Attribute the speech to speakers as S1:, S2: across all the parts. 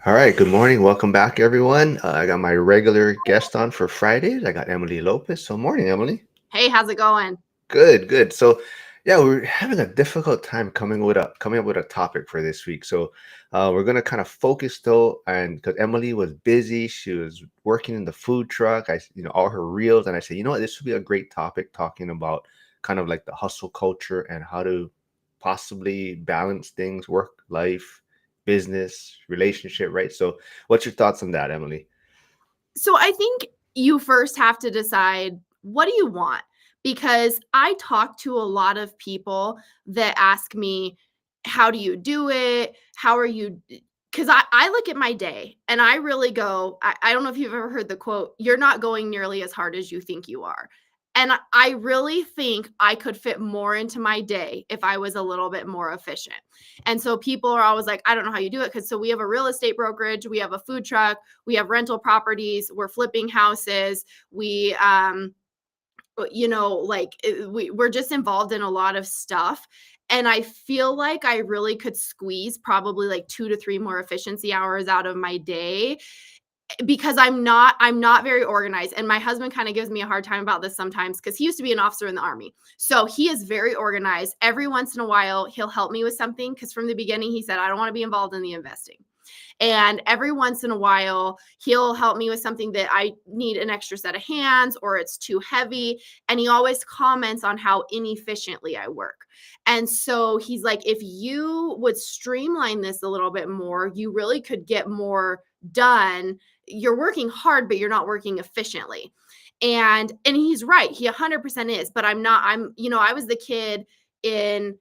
S1: All right, good morning. Welcome back, everyone. I got my regular guest on for Fridays. I got Emily Lopez. So, morning, Emily.
S2: Hey, how's it going?
S1: Good, good. So, yeah, we're having a difficult time coming up with a topic for this week. So, we're gonna kind of focus though, and because Emily was busy, she was working in the food truck. All her reels, and I said, you know what, this would be a great topic talking about kind of like the hustle culture and how to possibly balance things, work, life, business, relationship, right? So, what's your thoughts on that, Emily?
S2: So I think you first have to decide, what do you want? Because I talk to a lot of people that ask me, how do you do it? How are you? Because I look at my day and I really go, I don't know if you've ever heard the quote, you're not going nearly as hard as you think you are. And I really think I could fit more into my day if I was a little bit more efficient. And so people are always like, I don't know how you do it. Because so we have a real estate brokerage, we have a food truck, we have rental properties, we're flipping houses, we're just involved in a lot of stuff. And I feel like I really could squeeze probably like 2 to 3 more efficiency hours out of my day because I'm not very organized, and my husband kind of gives me a hard time about this sometimes because he used to be an officer in the army. So he is very organized. Every once in a while he'll help me with something because from the beginning he said, I don't want to be involved in the investing. And every once in a while, he'll help me with something that I need an extra set of hands or it's too heavy. And he always comments on how inefficiently I work. And so he's like, if you would streamline this a little bit more, you really could get more done. You're working hard, but you're not working efficiently. And he's right. He 100% is, but I'm not. I was the kid in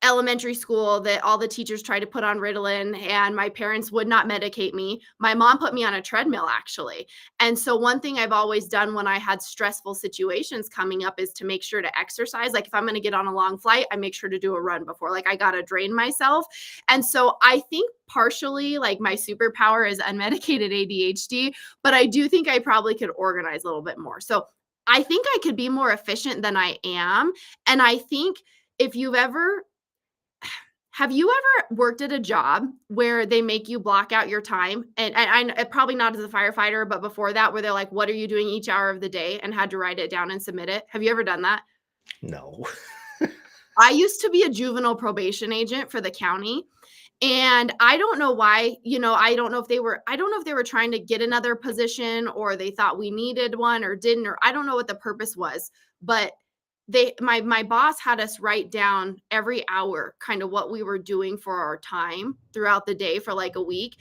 S2: elementary school that all the teachers tried to put on Ritalin and my parents would not medicate me. My mom put me on a treadmill actually. And so one thing I've always done when I had stressful situations coming up is to make sure to exercise. Like if I'm going to get on a long flight, I make sure to do a run before. Like I got to drain myself. And so I think partially like my superpower is unmedicated ADHD, but I do think I probably could organize a little bit more. So I think I could be more efficient than I am. And I think if you've ever have you ever worked at a job where they make you block out your time? And I probably not as a firefighter, but before that, where they're like, "What are you doing each hour of the day?" and had to write it down and submit it. Have you ever done that?
S1: No.
S2: I used to be a juvenile probation agent for the county, and I don't know why, I don't know if they were trying to get another position or they thought we needed one or didn't, or I don't know what the purpose was, but my boss had us write down every hour kind of what we were doing for our time throughout the day for like a week.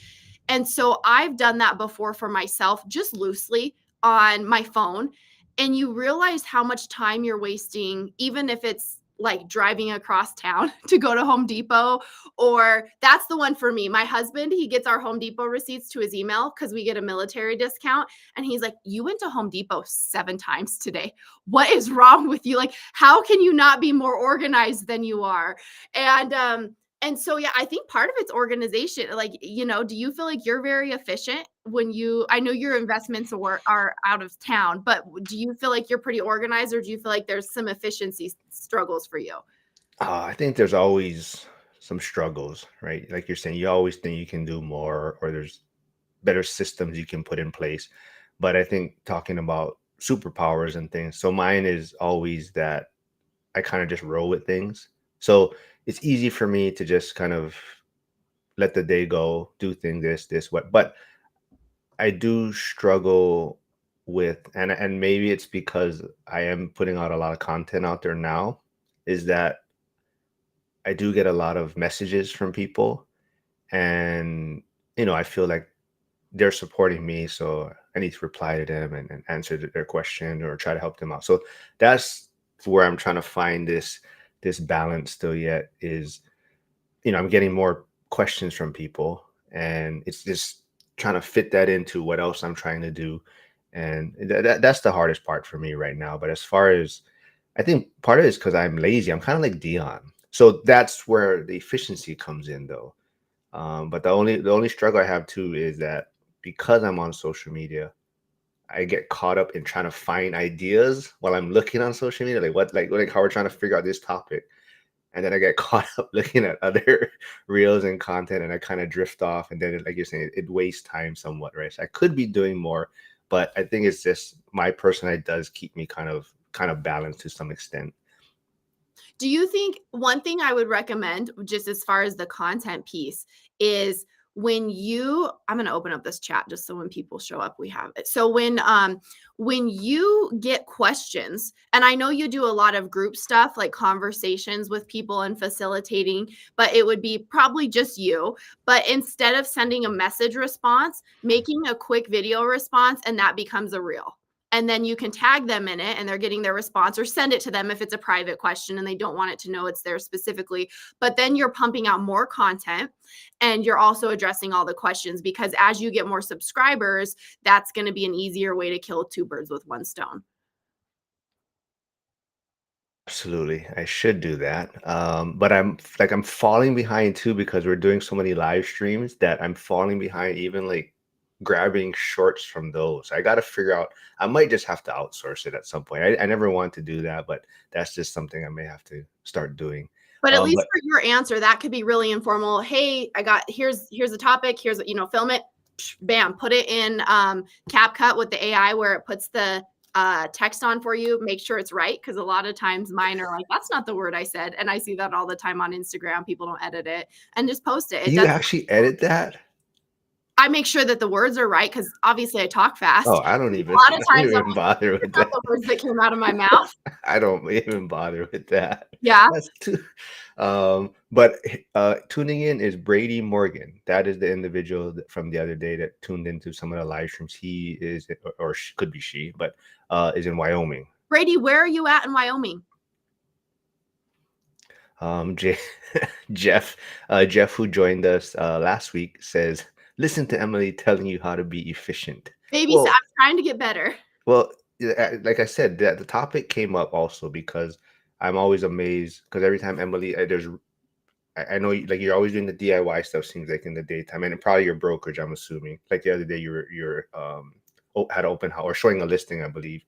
S2: And so I've done that before for myself, just loosely on my phone. And you realize how much time you're wasting, even if it's like driving across town to go to Home Depot, or that's the one for me. My husband, he gets our Home Depot receipts to his email because we get a military discount. And he's like, "You went to Home Depot 7 times today. What is wrong with you? Like, how can you not be more organized than you are?" And so, yeah, I think part of it's organization. Like, do you feel like you're very efficient I know your investments are out of town, but do you feel like you're pretty organized or do you feel like there's some efficiency struggles for you?
S1: I think there's always some struggles, right? Like you're saying, you always think you can do more, or there's better systems you can put in place. But I think talking about superpowers and things, so mine is always that I kind of just roll with things. So it's easy for me to just kind of let the day go, do things this, what. But I do struggle with, and maybe it's because I am putting out a lot of content out there now, is that I do get a lot of messages from people, and I feel like they're supporting me, so I need to reply to them and answer their question or try to help them out. So that's where I'm trying to find this balance still yet is, I'm getting more questions from people, and it's just trying to fit that into what else I'm trying to do. And that's the hardest part for me right now. But as far as, I think part of it is because I'm lazy. I'm kind of like Dion. So that's where the efficiency comes in, though. But the only struggle I have too is that because I'm on social media, I get caught up in trying to find ideas while I'm looking on social media, like what, like how we're trying to figure out this topic. and then I get caught up looking at other reels and content, and I kind of drift off, and then like you're saying, it wastes time somewhat, right? So I could be doing more, but I think it's just my personality does keep me kind of balanced to some extent.
S2: Do you think one thing I would recommend, just as far as the content piece, is when you I'm gonna open up this chat just so when people show up, we have it. So when you get questions, and I know you do a lot of group stuff, like conversations with people and facilitating, but it would be probably just you. But instead of sending a message response, making a quick video response, and that becomes a reel, and then you can tag them in it and they're getting their response, or send it to them if it's a private question and they don't want it to know it's there specifically. But then you're pumping out more content and you're also addressing all the questions, because as you get more subscribers, that's going to be an easier way to kill two birds with one stone.
S1: Absolutely, I should do that. But I'm falling behind too because we're doing so many live streams that I'm falling behind even like grabbing shorts from those. I got to figure out. I might just have to outsource it at some point. I never want to do that, but that's just something I may have to start doing.
S2: But at least
S1: But
S2: for your answer, that could be really informal. Hey, I got here's a topic. Here's, film it, bam, put it in CapCut with the AI where it puts the text on for you. Make sure it's right, because a lot of times mine are like, that's not the word I said, and I see that all the time on Instagram. People don't edit it and just post it.
S1: do
S2: It
S1: you
S2: does.
S1: actually edit that?
S2: I make sure that the words are right because obviously I talk
S1: Oh,
S2: fast.
S1: I don't
S2: A
S1: even,
S2: lot
S1: I
S2: of
S1: don't
S2: times I'm
S1: even bother
S2: like,
S1: with
S2: not
S1: that.
S2: the words that came out of my mouth.
S1: I don't even bother with that.
S2: Yeah.
S1: That's too. But tuning in is Brady Morgan. That is the individual from the other day that tuned into some of the live streams. He is, or she, could be she, but is in Wyoming.
S2: Brady, where are you at in Wyoming?
S1: J- Jeff, Jeff, who joined us last week, says, "Listen to Emily telling you how to be efficient."
S2: Baby, I'm
S1: Well,
S2: trying to get better.
S1: Well, yeah, like I said, that the topic came up also because I'm always amazed because every time Emily, I know like you're always doing the DIY stuff. Seems like in the daytime, and probably your brokerage. I'm assuming. Like the other day, you're had open house or showing a listing, I believe,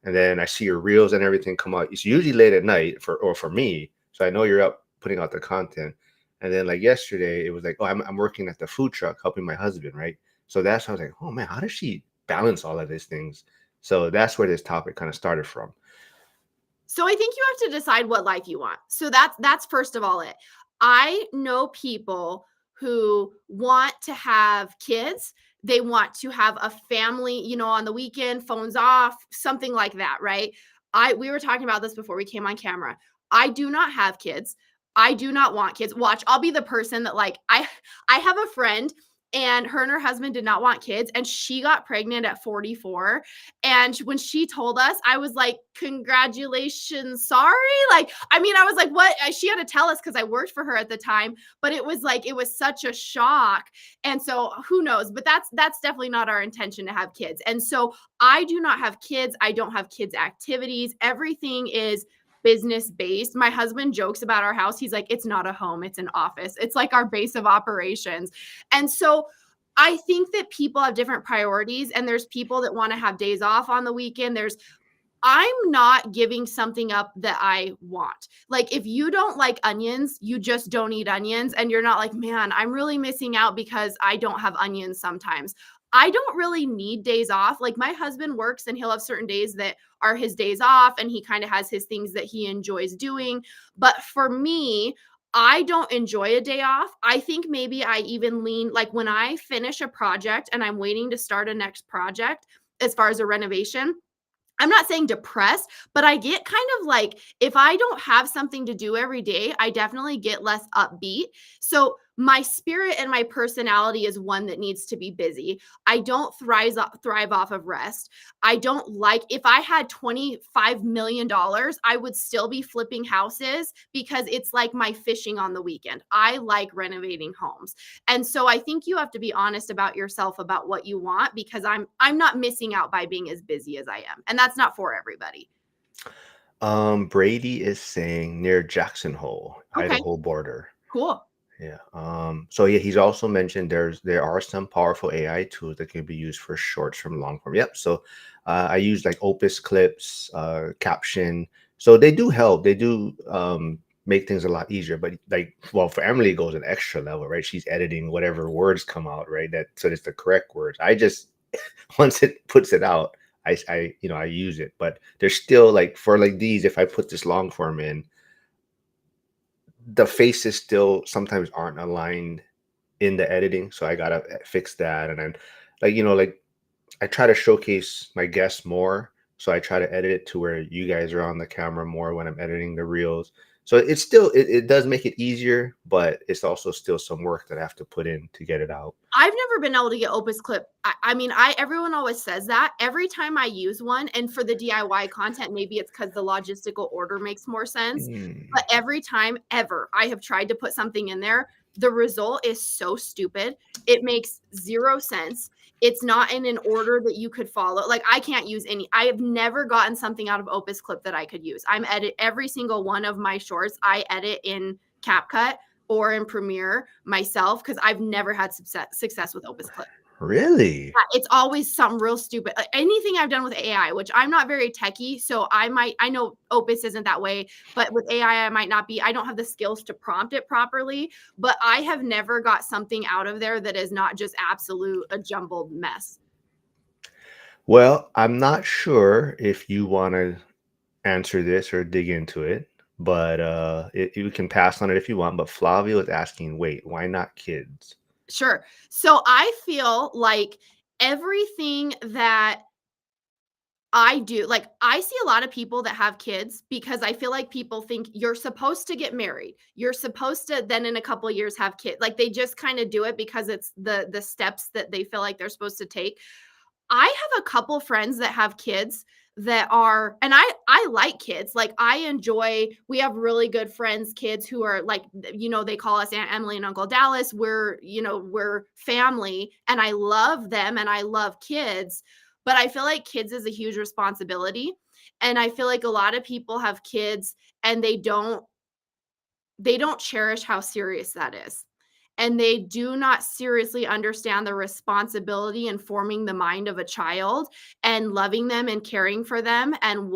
S1: and then I see your reels and everything come out. It's usually late at night for me, so I know you're up putting out the content. And then like yesterday, it was like, oh, I'm working at the food truck helping my husband, right? So that's how I was like, oh man, how does she balance all of these things? So that's where this topic kind of started from.
S2: So I think you have to decide what life you want. So that's first of all it. I know people who want to have kids. They want to have a family, on the weekend, phones off, something like that, right? We were talking about this before we came on camera. I do not have kids. I do not want kids. Watch, I'll be the person that, like, I have a friend, and her and her husband did not want kids, and she got pregnant at 44. And when she told us, I was like, congratulations, sorry. Like, I mean, I was like, what? She had to tell us because I worked for her at the time, but it was like, it was such a shock. And so who knows? But that's definitely not our intention to have kids. And so I do not have kids. I don't have kids' activities. Everything is business based. My husband jokes about our house. He's like, it's not a home, it's an office. It's like our base of operations. And so I think that people have different priorities, and there's people that want to have days off on the weekend. I'm not giving something up that I want. Like, if you don't like onions, you just don't eat onions. And you're not like, man, I'm really missing out because I don't have onions sometimes. I don't really need days off. Like, my husband works and he'll have certain days that are his days off, and he kind of has his things that he enjoys doing. But for me, I don't enjoy a day off. I think maybe I even lean, like, when I finish a project and I'm waiting to start a next project as far as a renovation, I'm not saying depressed, but I get kind of like, if I don't have something to do every day, I definitely get less upbeat. So my spirit and my personality is one that needs to be busy. I don't thrive off of rest. I don't like, if I had $25 million, I would still be flipping houses because it's like my fishing on the weekend. I like renovating homes. And so I think you have to be honest about yourself about what you want, because I'm not missing out by being as busy as I am. And that's not for everybody.
S1: Brady is saying near Jackson Hole,
S2: Okay,
S1: Idaho border.
S2: cool.
S1: Yeah. So yeah, he's also mentioned there are some powerful AI tools that can be used for shorts from long form. Yep. So I use like Opus clips, caption. So they do help. They do. make things a lot easier. But like, well, for Emily, it goes an extra level, right? She's editing whatever words come out, right? That so it's the correct words. I just once it puts it out, I use it. But there's still like for like these, if I put this long form in, the faces still sometimes aren't aligned in the editing, so I gotta fix that. And then, like I try to showcase my guests more, so I try to edit it to where you guys are on the camera more when I'm editing the reels. So it's still it does make it easier, but it's also still some work that I have to put in to get it out.
S2: I've never been able to get Opus Clip. I mean, I everyone always says that. Every time I use one, and for the DIY content, maybe it's because the logistical order makes more sense.
S1: Mm,
S2: But every time ever I have tried to put something in there, the result is so stupid. It makes zero sense. It's not in an order that you could follow. Like I can't use any. I have never gotten something out of Opus Clip that I could use. I'm edit every single one of my shorts. I edit in CapCut or in Premiere myself because I've never had success with Opus Clip.
S1: really?
S2: Yeah, it's always something real stupid. Anything I've done with AI, which I'm not very techy, so I know Opus isn't that way, but with AI, I might not be. I don't have the skills to prompt it properly, but I have never got something out of there that is not just absolute a jumbled mess.
S1: Well, I'm not sure if you want to answer this or dig into it, but you can pass on it if you want. But Flavio is asking, wait, why not kids?
S2: Sure. So I feel like everything that I do. Like, I see a lot of people that have kids because I feel like people think you're supposed to get married. You're supposed to then in a couple of years have kids. Like they just kind of do it because it's the steps that they feel like they're supposed to take. I have a couple friends that have kids that are and I like kids. Like I enjoy we have really good friends kids who are like they call us Aunt Emily and Uncle Dallas. We're family and I love them and I love kids, but I feel like kids is a huge responsibility and I feel like a lot of people have kids and they don't cherish how serious that is. And they do not seriously understand the responsibility in forming the mind of a child and loving them and caring for them and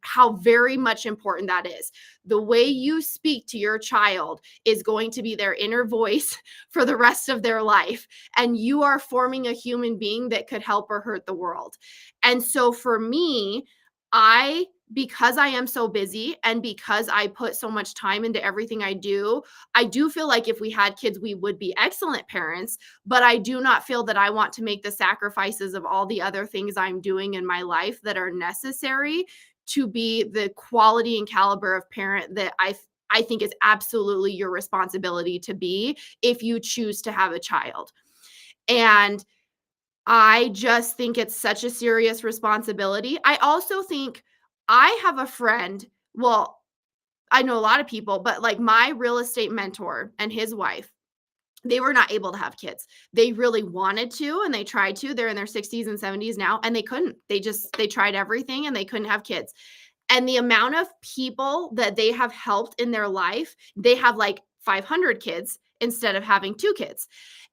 S2: how very much important that is. The way you speak to your child is going to be their inner voice for the rest of their life. And you are forming a human being that could help or hurt the world. And so for me, because I am so busy and because I put so much time into everything I do feel like if we had kids, we would be excellent parents, but I do not feel that I want to make the sacrifices of all the other things I'm doing in my life that are necessary to be the quality and caliber of parent that I think is absolutely your responsibility to be if you choose to have a child. And I just think it's such a serious responsibility. I also think I have a friend, well, I know a lot of people, but like my real estate mentor and his wife, they were not able to have kids. They really wanted to and they tried to. They're in their 60s and 70s now and they couldn't. They tried everything and they couldn't have kids. And the amount of people that they have helped in their life, they have like 500 kids instead of having 2 kids.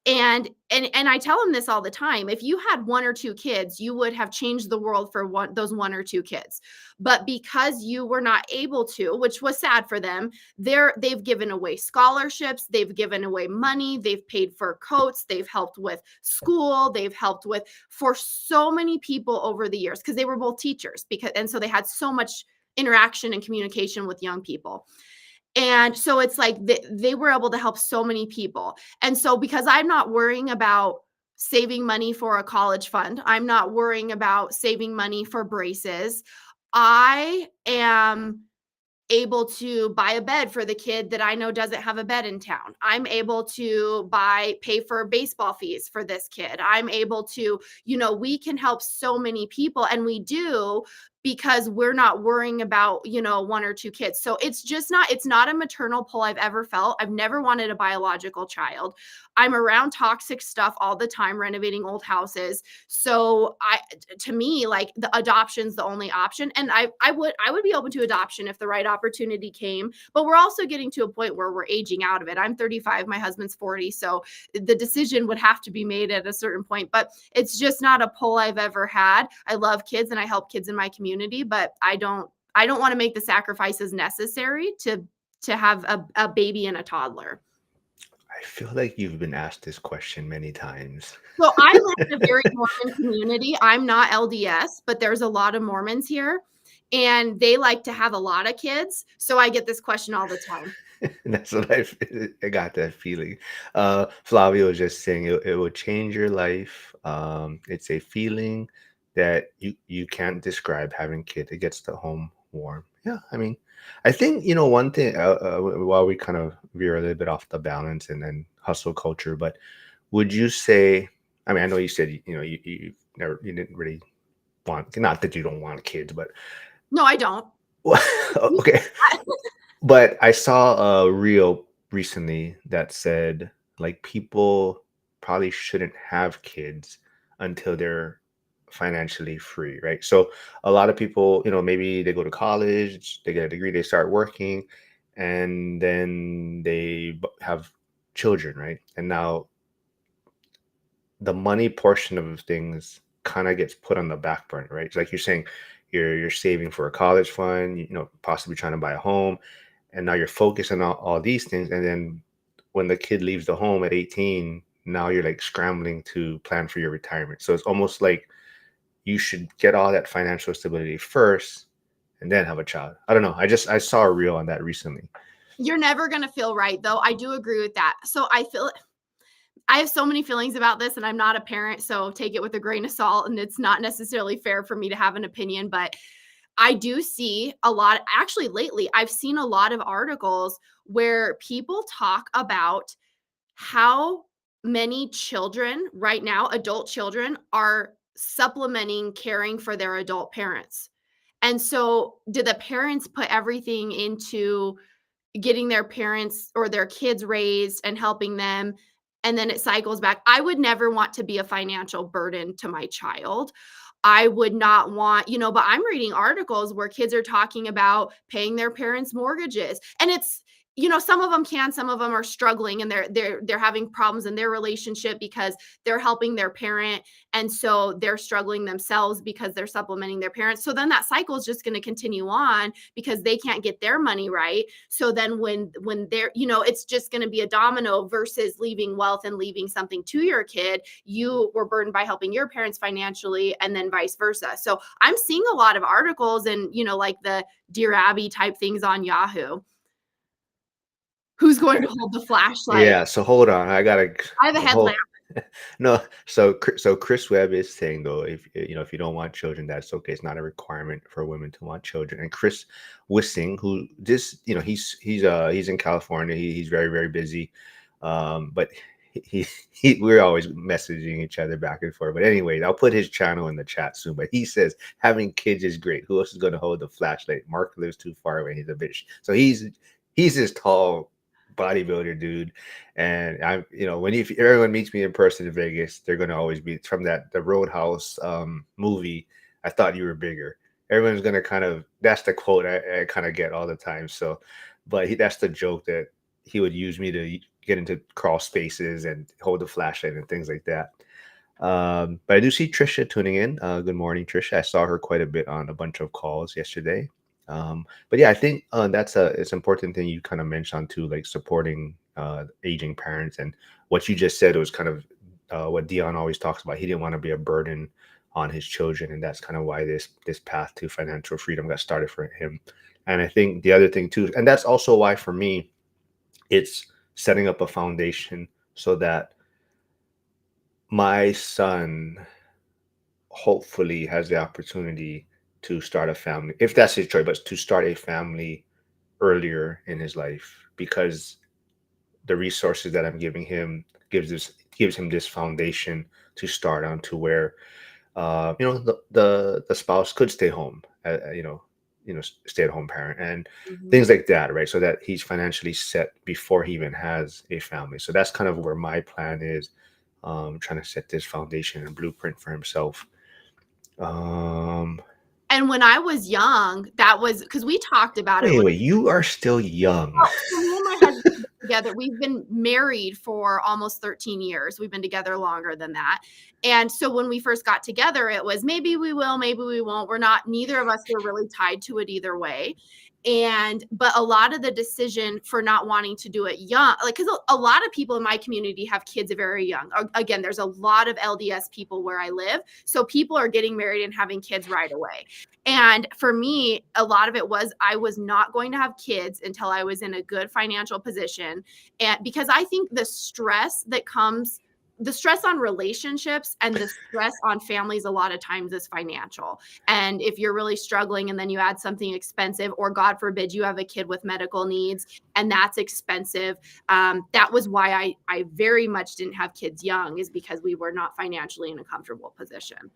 S2: And I tell them this all the time. If you had 1 or 2 kids, you would have changed the world for those 1 or 2 kids. But because you were not able to, which was sad for them, they've given away scholarships, they've given away money, they've paid for coats, they've helped with school, they've helped with for so many people over the years because they were both teachers and so they had so much interaction and communication with young people. And so it's like they were able to help so many people. And so because I'm not worrying about saving money for a college fund, I'm not worrying about saving money for braces. I am able to buy a bed for the kid that I know doesn't have a bed in town. I'm able to pay for baseball fees for this kid. I'm able to, we can help so many people and we do because we're not worrying about, 1 or 2 kids. So it's not a maternal pull I've ever felt. I've never wanted a biological child. I'm around toxic stuff all the time, renovating old houses. So to me, like the adoption's the only option. And I would be open to adoption if the right opportunity came, but we're also getting to a point where we're aging out of it. I'm 35, my husband's 40. So the decision would have to be made at a certain point, but it's just not a pull I've ever had. I love kids and I help kids in my community, but I don't want to make the sacrifices necessary to have a baby and a toddler?
S1: I feel like you've been asked this question many times.
S2: So I live in a very Mormon community. I'm not LDS, but there's a lot of Mormons here, and they like to have a lot of kids. So I get this question all the time.
S1: That's what I got that feeling. Flavio was just saying it will change your life. It's a feeling that you can't describe having kids. It gets the home warm. Yeah, I mean, I think one thing. While we kind of veer a little bit off the balance and then hustle culture, but would you say? I mean, I know you said you never you didn't really want, not that you don't want kids, but
S2: No, I don't.
S1: okay. But I saw a reel recently that said, like, people probably shouldn't have kids until they're financially free, right? So a lot of people, maybe they go to college, they get a degree, they start working, and then they have children, right? And now the money portion of things kind of gets put on the back burner, right? It's like you're saying, you're saving for a college fund, possibly trying to buy a home, and now you're focusing on all these things, and then when the kid leaves the home at 18, now you're like scrambling to plan for your retirement. So it's almost like you should get all that financial stability first and then have a child. I don't know. I saw a reel on that recently.
S2: You're never gonna feel right, though. I do agree with that. So I have so many feelings about this, and I'm not a parent, so take it with a grain of salt. And it's not necessarily fair for me to have an opinion, but I do see a lot. Actually, lately, I've seen a lot of articles where people talk about how many children right now, adult children, are supplementing caring for their adult parents. And so, do the parents put everything into getting their parents or their kids raised and helping them, and then it cycles back? I would never want to be a financial burden to my child. I would not want, but I'm reading articles where kids are talking about paying their parents' mortgages. And it's, some of them can, some of them are struggling, and they're having problems in their relationship because they're helping their parent, and so they're struggling themselves because they're supplementing their parents. So then that cycle is just going to continue on because they can't get their money right. So then when they're, it's just going to be a domino versus leaving wealth and leaving something to your kid. You were burdened by helping your parents financially, and then vice versa. So I'm seeing a lot of articles and, like the Dear Abby type things on Yahoo. Who's going to hold the flashlight?
S1: Yeah, so hold on. I gotta
S2: I have a headlamp.
S1: hold. No, so Chris Webb is saying, though, if you don't want children, that's okay. It's not a requirement for women to want children. And Chris Wissing, who this, he's in California. He's very, very busy. But we're always messaging each other back and forth. But anyway, I'll put his channel in the chat soon. But he says having kids is great. Who else is going to hold the flashlight? Marc lives too far away. He's a bitch. So he's this tall bodybuilder dude. And when if everyone meets me in person in Vegas, they're gonna always be from the Roadhouse movie. I thought you were bigger. Everyone's gonna that's the quote I kind of get all the time. So, but that's the joke that he would use me to get into crawl spaces and hold the flashlight and things like that. But I do see Trisha tuning in. Good morning, Trisha. I saw her quite a bit on a bunch of calls yesterday. But yeah, I think it's an important thing you kind of mentioned too, like supporting aging parents. And what you just said was kind of what Dion always talks about. He didn't want to be a burden on his children, and that's kind of why this path to financial freedom got started for him. And I think the other thing too, and that's also why for me, it's setting up a foundation so that my son hopefully has the opportunity to start a family, if that's his choice, but to start a family earlier in his life, because the resources that I'm giving him gives him this foundation to start on, to where the spouse could stay home, stay at home parent and
S2: Mhm.
S1: things like that, right? So that he's financially set before he even has a family. So that's kind of where my plan is, trying to set this foundation and blueprint for himself. um
S2: And when I was young, that was because we talked about it.
S1: Wait, you are still young.
S2: Well, so me and my husband have been together, we've been married for almost 13 years. We've been together longer than that. And so when we first got together, it was maybe we will, maybe we won't. We're not, neither of us were really tied to it either way. But a lot of the decision for not wanting to do it young, like, because a lot of people in my community have kids very young. Again, there's a lot of LDS people where I live, so people are getting married and having kids right away. And for me, a lot of it was I was not going to have kids until I was in a good financial position, and because I think the stress on relationships and the stress on families a lot of times is financial. And if you're really struggling and then you add something expensive, or God forbid you have a kid with medical needs and that's expensive, that was why I very much didn't have kids young, is because we were not financially in a comfortable position.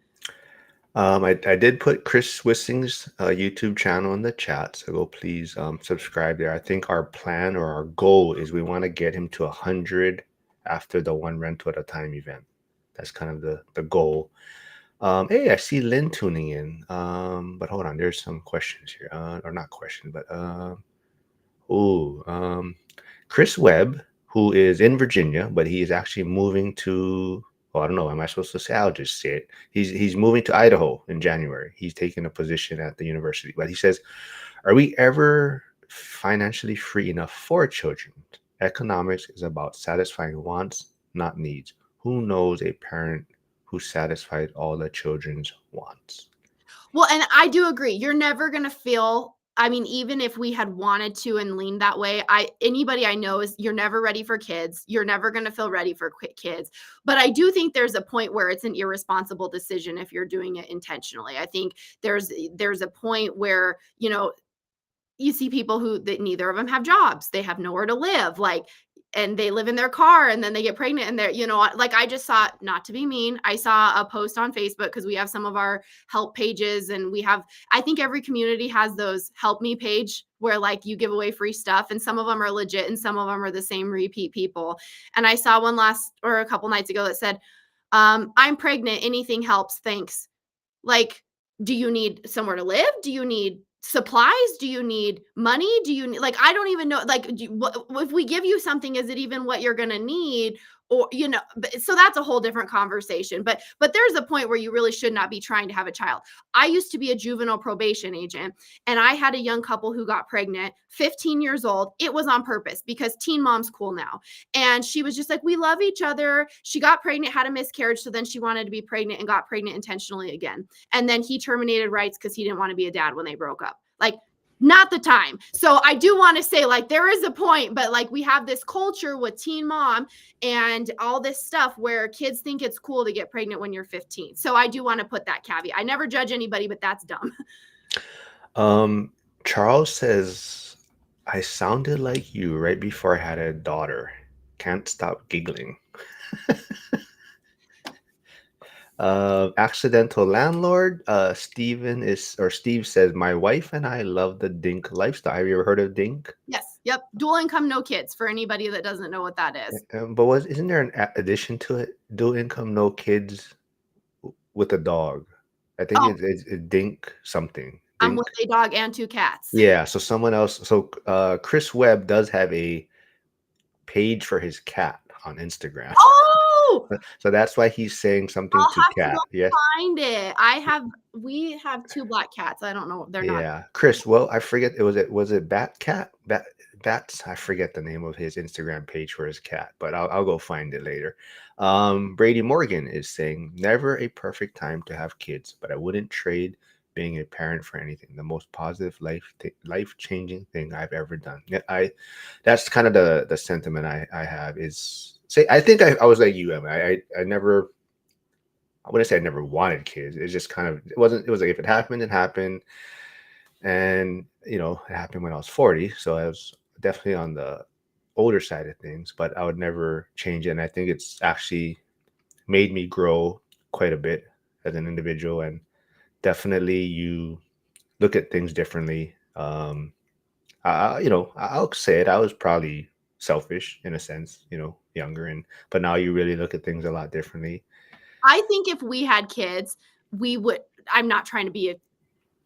S1: I did put Chris Wissing's YouTube channel in the chat, so go please subscribe there. I think our plan or our goal is we want to get him to 100 after the one rental at a time event. That's kind of the goal. Hey, I see Lynn tuning in. But hold on, there's some questions here, or not questions, but oh, Chris Webb, who is in Virginia, but he is actually moving to. Oh, I don't know. Am I supposed to say? I'll just say it. He's moving to Idaho in January. He's taking a position at the university. But he says, "Are we ever financially free enough for children? Economics is about satisfying wants, not needs. Who knows a parent who satisfied all the children's wants?"
S2: Well, and I do agree. You're never going to feel, I mean, even if we had wanted to and leaned that way, anybody I know is, you're never ready for kids. You're never going to feel ready for kids. But I do think there's a point where it's an irresponsible decision if you're doing it intentionally. I think there's a point where, you see people who, that neither of them have jobs. They have nowhere to live. Like, and they live in their car and then they get pregnant and they're, like, I just saw, not to be mean, I saw a post on Facebook, because we have some of our help pages, and I think every community has those help me page where, like, you give away free stuff, and some of them are legit and some of them are the same repeat people. And I saw one a couple nights ago that said, I'm pregnant, anything helps, thanks. Like, do you need somewhere to live? Do you need supplies? Do you need money? Do you need, like, I don't even know, like, if we give you something, is it even what you're going to need? Or, so that's a whole different conversation. But there's a point where you really should not be trying to have a child. I used to be a juvenile probation agent, and I had a young couple who got pregnant, 15 years old. It was on purpose because teen mom's cool now. And she was just like, we love each other. She got pregnant, had a miscarriage. So then she wanted to be pregnant and got pregnant intentionally again. And then he terminated rights because he didn't want to be a dad when they broke up. Like, not the time. So I do want to say, like, there is a point, but, like, we have this culture with teen mom and all this stuff where kids think it's cool to get pregnant when you're 15. So I do want to put that caveat. I never judge anybody, but that's dumb.
S1: Um, Charles says, I sounded like you right before I had a daughter. Can't stop giggling. Accidental landlord. Steve says, my wife and I love the Dink lifestyle. Have you ever heard of Dink?
S2: Yes. Yep. Dual income, no kids, for anybody that doesn't know what that is.
S1: But isn't there an addition to it? Dual income, no kids with a dog. I think
S2: Oh,
S1: it's Dink something.
S2: I'm
S1: Dink.
S2: with a dog and two cats.
S1: Yeah. So someone else. So Chris Webb does have a page for his cat on Instagram.
S2: Oh,
S1: So that's why he's saying something
S2: I'll
S1: to
S2: have to go
S1: cat. Yes.
S2: find it. We have two black cats. I don't know. They're not.
S1: Yeah. Chris, well, I forget was it Bat Cat? Bats, I forget the name of his Instagram page for his cat, but I'll go find it later. Brady Morgan is saying, never a perfect time to have kids, but I wouldn't trade being a parent for anything. The most positive life-changing thing I've ever done. Yeah, that's kind of the sentiment I have is say I think I was like you, Emma. I never, I wouldn't say I never wanted kids. It's just kind of it was like if it happened, it happened. And it happened when I was 40, so I was definitely on the older side of things, but I would never change it. And I think it's actually made me grow quite a bit as an individual, and definitely you look at things differently. I'll say it. I was probably selfish in a sense, younger, but now you really look at things a lot differently.
S2: I think if we had kids, we would. I'm not trying to be a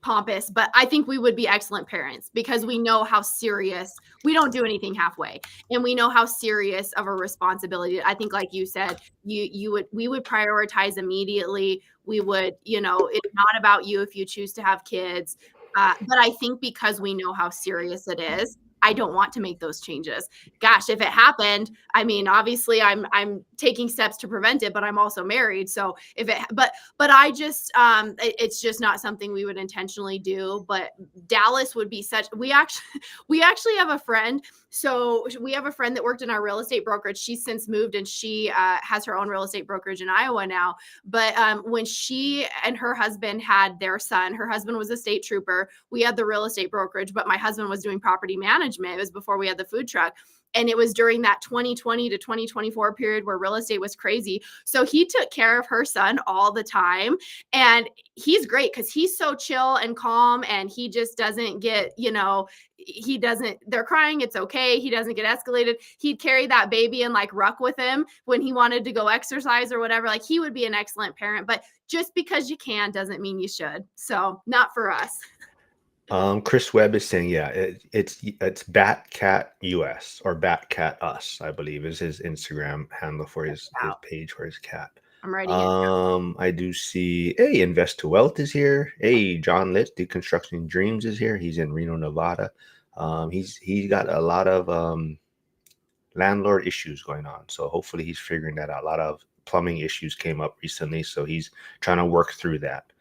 S2: pompous, but I think we would be excellent parents because we know how serious, we don't do anything halfway, and we know how serious of a responsibility. I think, like you said, we would prioritize immediately. We would, it's not about you if you choose to have kids. But I think because we know how serious it is, I don't want to make those changes. Gosh, if it happened, I mean, obviously I'm taking steps to prevent it, but I'm also married. So if it but I just it's just not something we would intentionally do. But Dallas would be such we actually have a friend. So we have a friend that worked in our real estate brokerage. She's since moved and she has her own real estate brokerage in Iowa now. But when she and her husband had their son, her husband was a state trooper. We had the real estate brokerage, but my husband was doing property management. It was before we had the food truck. And it was during that 2020 to 2024 period where real estate was crazy. So he took care of her son all the time. And he's great because he's so chill and calm and he just doesn't get, he doesn't, they're crying, it's okay. He doesn't get escalated. He'd carry that baby and like ruck with him when he wanted to go exercise or whatever. Like he would be an excellent parent, but just because you can doesn't mean you should. So not for us.
S1: Chris Webb is saying, yeah, it's Batcat US or Batcat Us, I believe, is his Instagram handle for his page for his cat.
S2: I'm writing it.
S1: I do see, hey, Invest to Wealth is here. Hey, John Litz, Deconstructing Dreams is here. He's in Reno, Nevada. He's got a lot of landlord issues going on, so hopefully he's figuring that out. A lot of plumbing issues came up recently, so he's trying to work through that.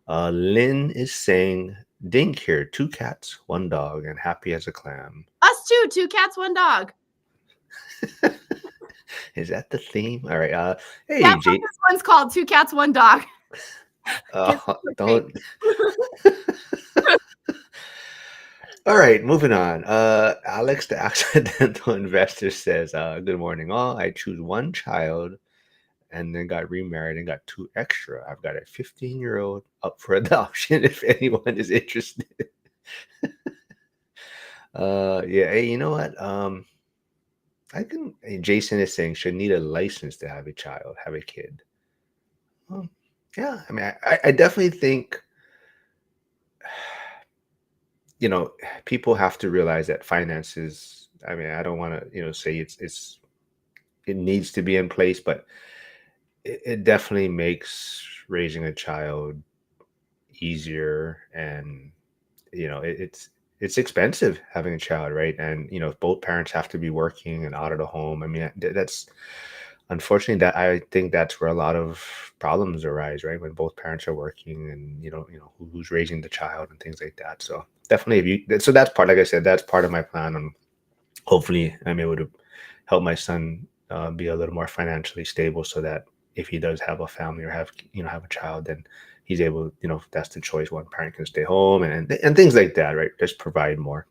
S1: Lynn is saying, Dink here, 2 cats, 1 dog, and happy as a clam.
S2: Us too, 2 cats, 1 dog.
S1: Is that the theme? All right. Hey,
S2: That's what
S1: Jay.
S2: this one's called, 2 cats, 1 dog.
S1: Don't. All right, moving on. Alex, the accidental investor says, good morning, all. I choose 1 child and then got remarried and got 2 extra. I've got a 15-year-old up for adoption if anyone is interested. Yeah, hey, you know what? Jason is saying should need a license to have a child, have a kid. Yeah, I mean, I definitely think, people have to realize that finances, I mean, I don't want to, say it needs to be in place, but it definitely makes raising a child easier. And it's expensive having a child, right? And both parents have to be working and out of the home. I mean, that's unfortunately, that I think that's where a lot of problems arise, right? When both parents are working and who's raising the child and things like that. So definitely, so that's part, like I said, that's part of my plan. And hopefully I'm able to help my son be a little more financially stable, so that if he does have a family or have a child, then he's able, if that's the choice, one parent can stay home and things like that, right? Just provide more.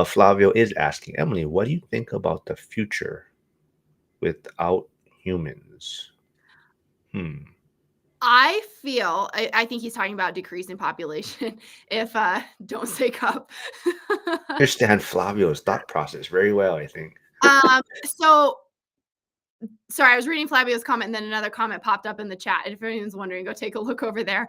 S1: Flavio is asking, Emily, what do you think about the future without humans?
S2: I think he's talking about decreasing population if don't stake up.
S1: Understand Flavio's thought process very well, I think.
S2: So sorry, I was reading Flavio's comment and then another comment popped up in the chat. If anyone's wondering, go take a look over there.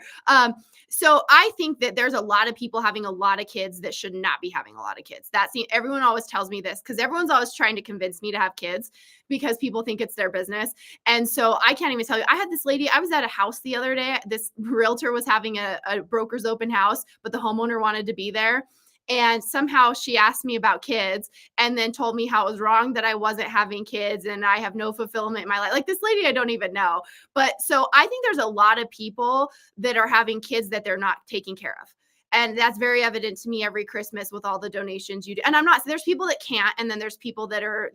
S2: So I think that there's a lot of people having a lot of kids that should not be having a lot of kids. Everyone always tells me this because everyone's always trying to convince me to have kids because people think it's their business. And so I can't even tell you. I had this lady, I was at a house the other day. This realtor was having a broker's open house, but the homeowner wanted to be there. And somehow she asked me about kids and then told me how it was wrong that I wasn't having kids and I have no fulfillment in my life. Like this lady I don't even know. But so I think there's a lot of people that are having kids that they're not taking care of. And that's very evident to me every Christmas with all the donations you do. And there's people that can't. And then there's people that are,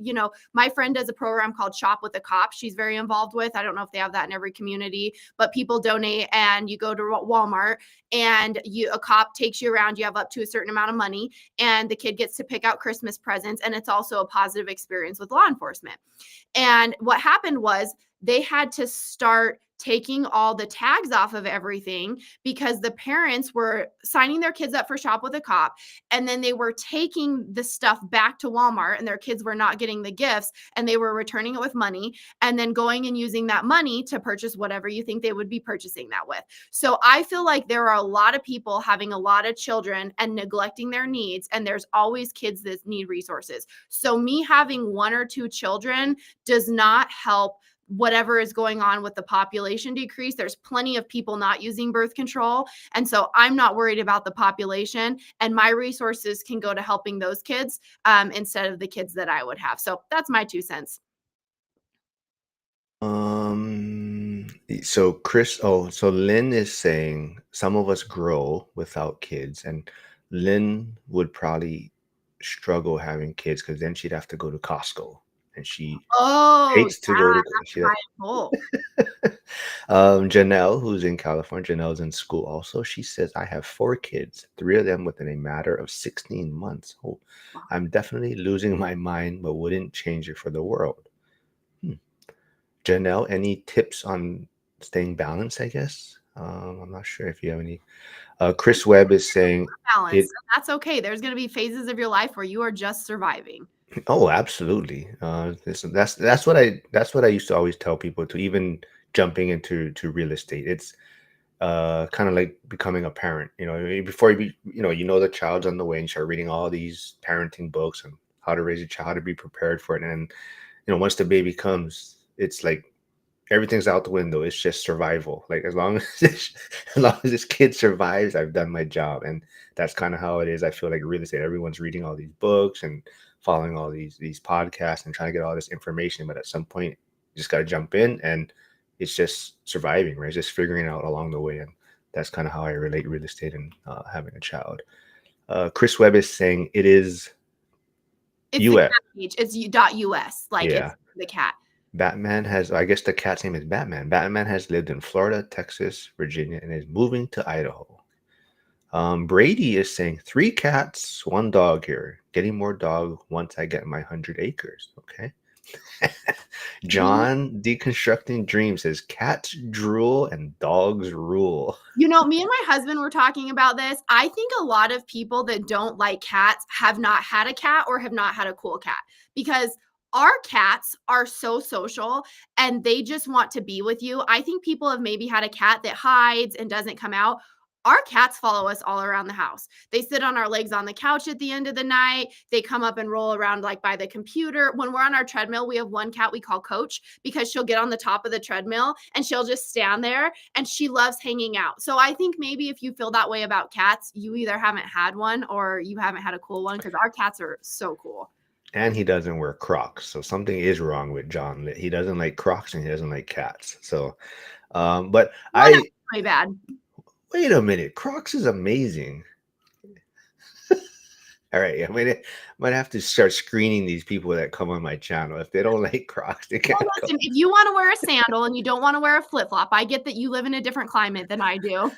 S2: my friend does a program called Shop with a Cop. She's very involved with. I don't know if they have that in every community, but people donate and you go to Walmart and a cop takes you around. You have up to a certain amount of money and the kid gets to pick out Christmas presents. And it's also a positive experience with law enforcement. And what happened was they had to start taking all the tags off of everything because the parents were signing their kids up for Shop with a Cop. And then they were taking the stuff back to Walmart and their kids were not getting the gifts and they were returning it with money and then going and using that money to purchase whatever you think they would be purchasing that with. So I feel like there are a lot of people having a lot of children and neglecting their needs. And there's always kids that need resources. So me having 1 or 2 children does not help whatever is going on with the population decrease. There's plenty of people not using birth control. And so I'm not worried about the population, and my resources can go to helping those kids instead of the kids that I would have. So that's my 2 cents.
S1: So so Lynn is saying some of us grow without kids, and Lynn would probably struggle having kids because then she'd have to go to Costco, and she
S2: Oh,
S1: hates to
S2: yeah,
S1: go to.
S2: I have to buy a bowl.
S1: Janelle, who's in California, Janelle's in school also. She says, I have 4 kids, 3 of them within a matter of 16 months. Oh, I'm definitely losing my mind, but wouldn't change it for the world. Hmm. Janelle, any tips on staying balanced, I guess? I'm not sure if you have any. Chris Webb is saying
S2: Balance.
S1: it.
S2: So that's okay. There's going to be phases of your life where you are just surviving.
S1: Oh, absolutely. That's what I used to always tell people to even jumping into real estate. It's kind of like becoming a parent. Before you know the child's on the way, and you start reading all these parenting books and how to raise a child, how to be prepared for it. And once the baby comes, it's like everything's out the window. It's just survival. Like as long as as long as this kid survives, I've done my job. And that's kind of how it is. I feel like real estate. Everyone's reading all these books and following all these podcasts and trying to get all this information. But at some point, you just got to jump in, and it's just surviving, right? It's just figuring it out along the way. And that's kind of how I relate real estate and having a child. Chris Webb is saying it is
S2: It's the
S1: U.S.
S2: cat page. It's .us. Like
S1: Yeah.
S2: it's the cat.
S1: Batman has, I guess the cat's name is Batman. Batman has lived in Florida, Texas, Virginia, and is moving to Idaho. Brady is saying 3 cats, 1 dog here. Getting more dog once I get my 100 acres. Okay.
S2: We
S1: John Deconstructing Dreams says cats drool and dogs rule.
S2: Me and my husband were talking about this. I think a lot of people that don't like cats have not had a cat or have not had a cool cat, because our cats are so social and they just want to be with you. I think people have maybe had a cat that hides and doesn't come out. Our cats follow us all around the house. They sit on our legs on the couch at the end of the night. They come up and roll around like by the computer. When we're on our treadmill, we have one cat we call Coach, because she'll get on the top of the treadmill and she'll just stand there, and she loves hanging out. So I think maybe if you feel that way about cats, you either haven't had one or you haven't had a cool one, because our cats are so cool.
S1: And he doesn't wear Crocs. So something is wrong with John. He doesn't like Crocs and he doesn't like cats. So, but
S2: Well, that's my bad.
S1: wait a minute. Crocs is amazing. All right, I might have to start screening these people that come on my channel. If they don't like Crocs, they can't
S2: Well,
S1: come.
S2: listen, if you want to wear a sandal and you don't want to wear a flip flop, I get that you live in a different climate than I do.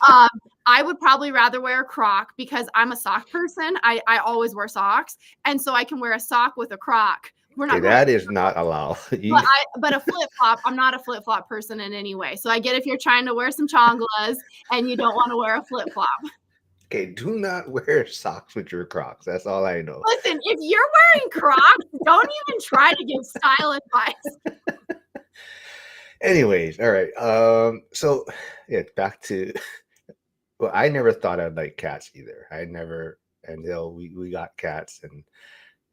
S2: Um, I would probably rather wear a Croc because I'm a sock person. I always wear socks, and so I can wear a sock with a Croc. We're
S1: Okay,
S2: not going.
S1: that is not allowed.
S2: But a flip flop, I'm not a flip flop person in any way. So I get if you're trying to wear some chonglas and you don't want to wear a flip flop.
S1: Okay, do not wear socks with your Crocs. That's all I know.
S2: Listen, if you're wearing Crocs, don't even try to give style advice.
S1: Anyways, all right. So yeah, back to well, I never thought I'd like cats either. I never until we got cats, and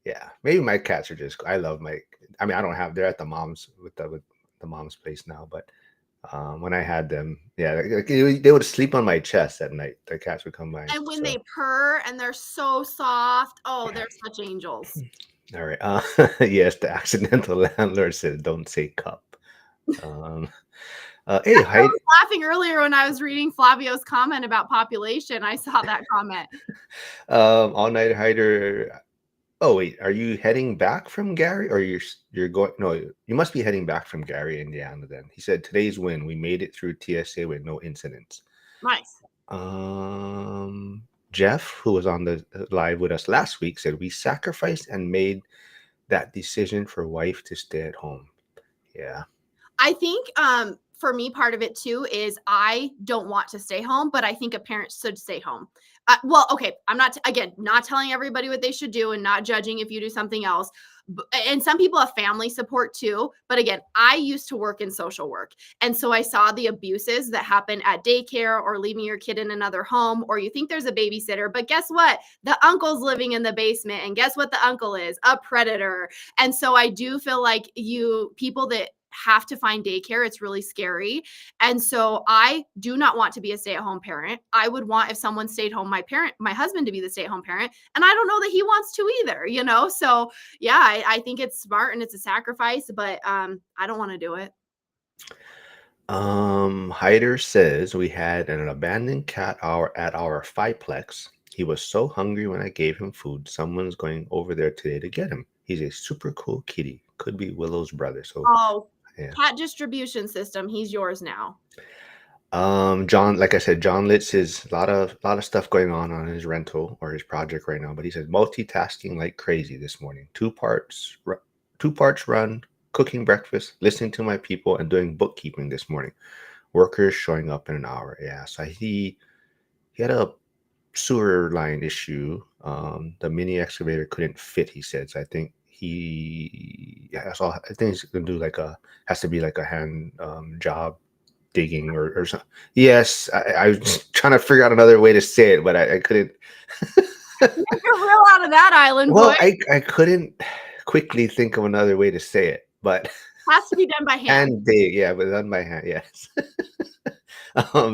S1: yeah, maybe my cats are just. I love my. I mean, I don't have. They're at the mom's with the mom's place now, but when I had them, yeah, they would sleep on my chest at night. The cats would come by.
S2: And when
S1: So
S2: they purr and they're so soft, oh, they're such angels.
S1: all right. Yes, the accidental landlord said, "Don't say cup." Um, hey,
S2: I
S1: Heidi.
S2: was laughing earlier when I was reading Flavio's comment about population. I saw that comment.
S1: All night hider. Oh wait, are you heading back from Gary, or you're going? No, you must be heading back from Gary, Indiana. Then he said today's win. We made it through TSA with no incidents.
S2: Nice.
S1: Jeff, who was on the live with us last week, said we sacrificed and made that decision for wife to stay at home. Yeah.
S2: I think for me, part of it too is I don't want to stay home, but I think a parent should stay home. Well, okay, I'm not, again, not telling everybody what they should do and not judging if you do something else. And some people have family support too. But again, I used to work in social work. And so I saw the abuses that happen at daycare or leaving your kid in another home, or you think there's a babysitter. But guess what? The uncle's living in the basement. And guess what the uncle is? A predator. And so I do feel like people that have to find daycare. It's really scary. And so I do not want to be a stay-at-home parent. I would want, if someone stayed home, my husband to be the stay-at-home parent. And I don't know that he wants to either, you know? So yeah, I think it's smart and it's a sacrifice, but I don't want to do it.
S1: Hyder says we had an abandoned cat at our fiplex. He was so hungry when I gave him food. Someone's going over there today to get him. He's a super cool kitty. Could be Willow's brother. So
S2: Oh,
S1: yeah.
S2: cat distribution system. He's yours now.
S1: John, like I said, John Litz is a lot of stuff going on his rental or his project right now. But he says multitasking like crazy this morning. Two parts run, cooking breakfast, listening to my people, and doing bookkeeping this morning. Workers showing up in an hour. Yeah, so he had a sewer line issue. The mini excavator couldn't fit. He said. So I think yeah, so I think he's gonna do has to be like a hand job digging or something. Yes, I was trying to figure out another way to say it, but I couldn't.
S2: You're real out of that island, boy.
S1: Well, I couldn't quickly think of another way to say it, but
S2: Has to be done by hand.
S1: hand dig, yeah, but done by hand, yes.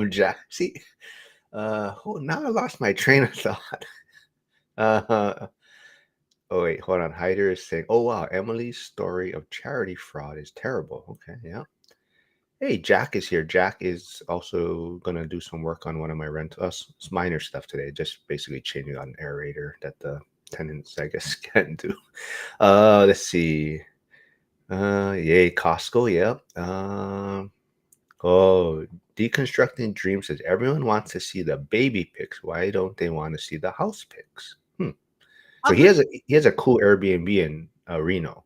S1: Jack, see, oh, now I lost my train of thought. Uh, oh wait, hold on. Hyder is saying, "Oh wow, Emily's story of charity fraud is terrible." Okay, yeah. Hey, Jack is here. Jack is also gonna do some work on one of my rentals, minor stuff today, just basically changing out an aerator that the tenants, I guess, can't do. Let's see. Yay, Costco, yep. Oh, deconstructing dreams says everyone wants to see the baby pics. Why don't they want to see the house pics? So he
S2: Agreed.
S1: has a cool Airbnb in Reno.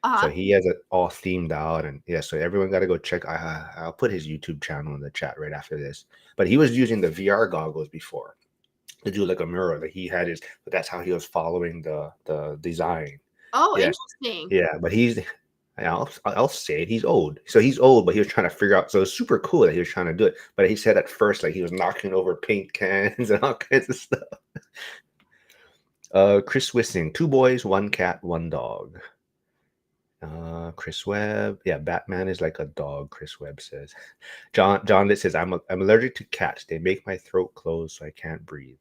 S1: So
S2: Uh-huh.
S1: he has it all themed out, and yeah, so everyone got to go check. I'll put his YouTube channel in the chat right after this. But he was using the VR goggles before to do like a mirror. Like he had his, but that's how he was following the design.
S2: Oh,
S1: Yes,
S2: interesting.
S1: yeah. But I'll say it. He's old, so he's old, but he was trying to figure out. So it's super cool that he was trying to do it. But he said at first, like he was knocking over paint cans and all kinds of stuff. Chris Wissing, 2 boys, 1 cat, 1 dog. Chris Webb. Yeah, Batman is like a dog, Chris Webb says. John Litt says, I'm allergic to cats. They make my throat close so I can't breathe.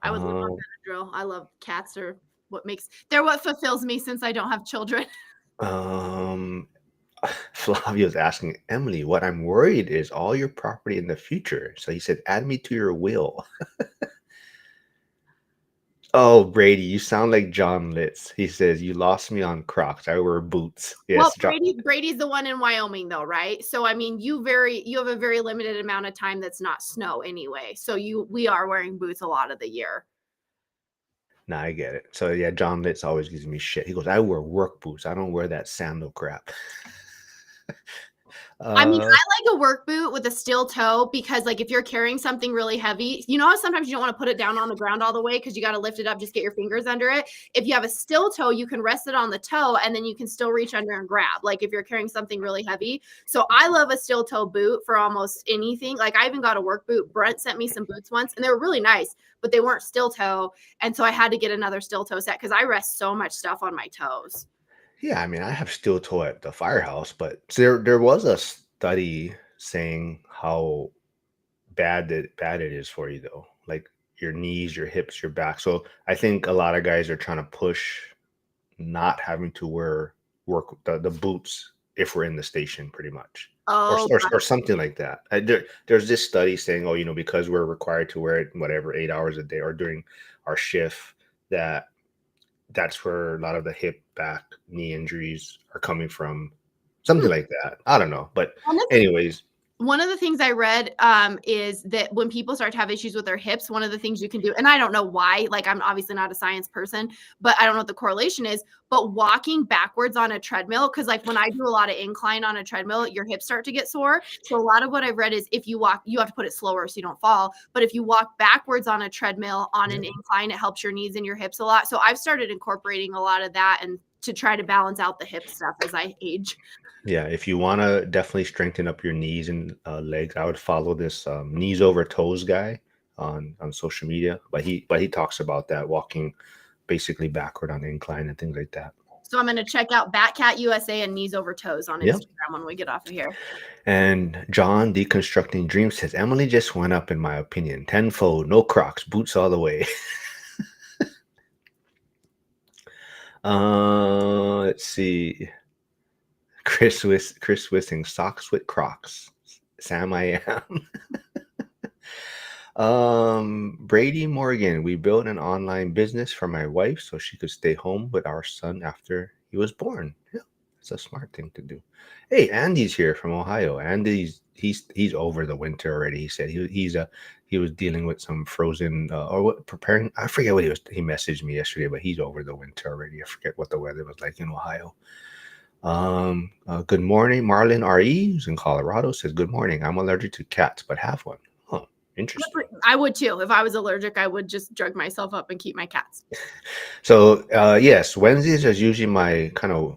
S2: I would live on
S1: Um,
S2: Benadryl. I love cats. They're what fulfills me since I don't have children.
S1: um, Flavio's asking, Emily, what I'm worried is all your property in the future. So he said, add me to your will. Oh, Brady, you sound like John Litz. He says, you lost me on Crocs. I wear boots.
S2: Well,
S1: Yes, John.
S2: Brady's the one in Wyoming though, right? So I mean, you have a very limited amount of time that's not snow anyway. So we are wearing boots a lot of the year.
S1: Nah, I get it. So yeah, John Litz always gives me shit. He goes, I wear work boots. I don't wear that sandal crap.
S2: I mean,
S1: uh,
S2: I like a work boot with a steel toe because, like, if you're carrying something really heavy, you know how sometimes you don't want to put it down on the ground all the way because you got to lift it up, just get your fingers under it. If you have a steel toe, you can rest it on the toe and then you can still reach under and grab, like if you're carrying something really heavy. So I love a steel toe boot for almost anything. Like, I even got a work boot. Brent sent me some boots once and they were really nice, but they weren't steel toe. And so I had to get another steel toe set because I rest so much stuff on my toes.
S1: yeah, I mean, I have steel toe at the firehouse, but there was a study saying how bad it is for you though, like your knees, your hips, your back. So I think a lot of guys are trying to push not having to work the boots if we're in the station, pretty much,
S2: Oh,
S1: or something like that. There's this study saying, oh, because we're required to wear it whatever 8 hours a day or during our shift, that's where a lot of the hip, back, knee injuries are coming from. Something like that. I don't know. But anyways,
S2: one of the things I read is that when people start to have issues with their hips, one of the things you can do, and I don't know why, like I'm obviously not a science person, but I don't know what the correlation is, but walking backwards on a treadmill, because like when I do a lot of incline on a treadmill, your hips start to get sore. So a lot of what I've read is if you walk, you have to put it slower so you don't fall. But if you walk backwards on a treadmill on an incline, it helps your knees and your hips a lot. So I've started incorporating a lot of that and to try to balance out the hip stuff as I age.
S1: yeah, if you want to definitely strengthen up your knees and legs, I would follow this knees over toes guy on social media. But he talks about that walking basically backward on incline and things like that.
S2: So I'm gonna check out Batcat USA and Knees Over Toes on
S1: Yep.
S2: Instagram when we get off of here.
S1: And John Deconstructing Dreams says Emily just went up in my opinion, tenfold. No Crocs, boots all the way. Let's see. Chris Wissing, socks with Crocs. Sam I am. Brady Morgan, we built an online business for my wife so she could stay home with our son after he was born. Yeah, it's a smart thing to do. Hey, Andy's here from Ohio. Andy's he's over the winter already. He said he was dealing with some frozen or what preparing. I forget what he messaged me yesterday, but he's over the winter already. I forget what the weather was like in Ohio. Good morning, Marlon RE, who's in Colorado, says good morning. I'm allergic to cats, but have one. Huh, interesting.
S2: I would too. If I was allergic, I would just drug myself up and keep my cats.
S1: So yes, Wednesdays is usually my kind of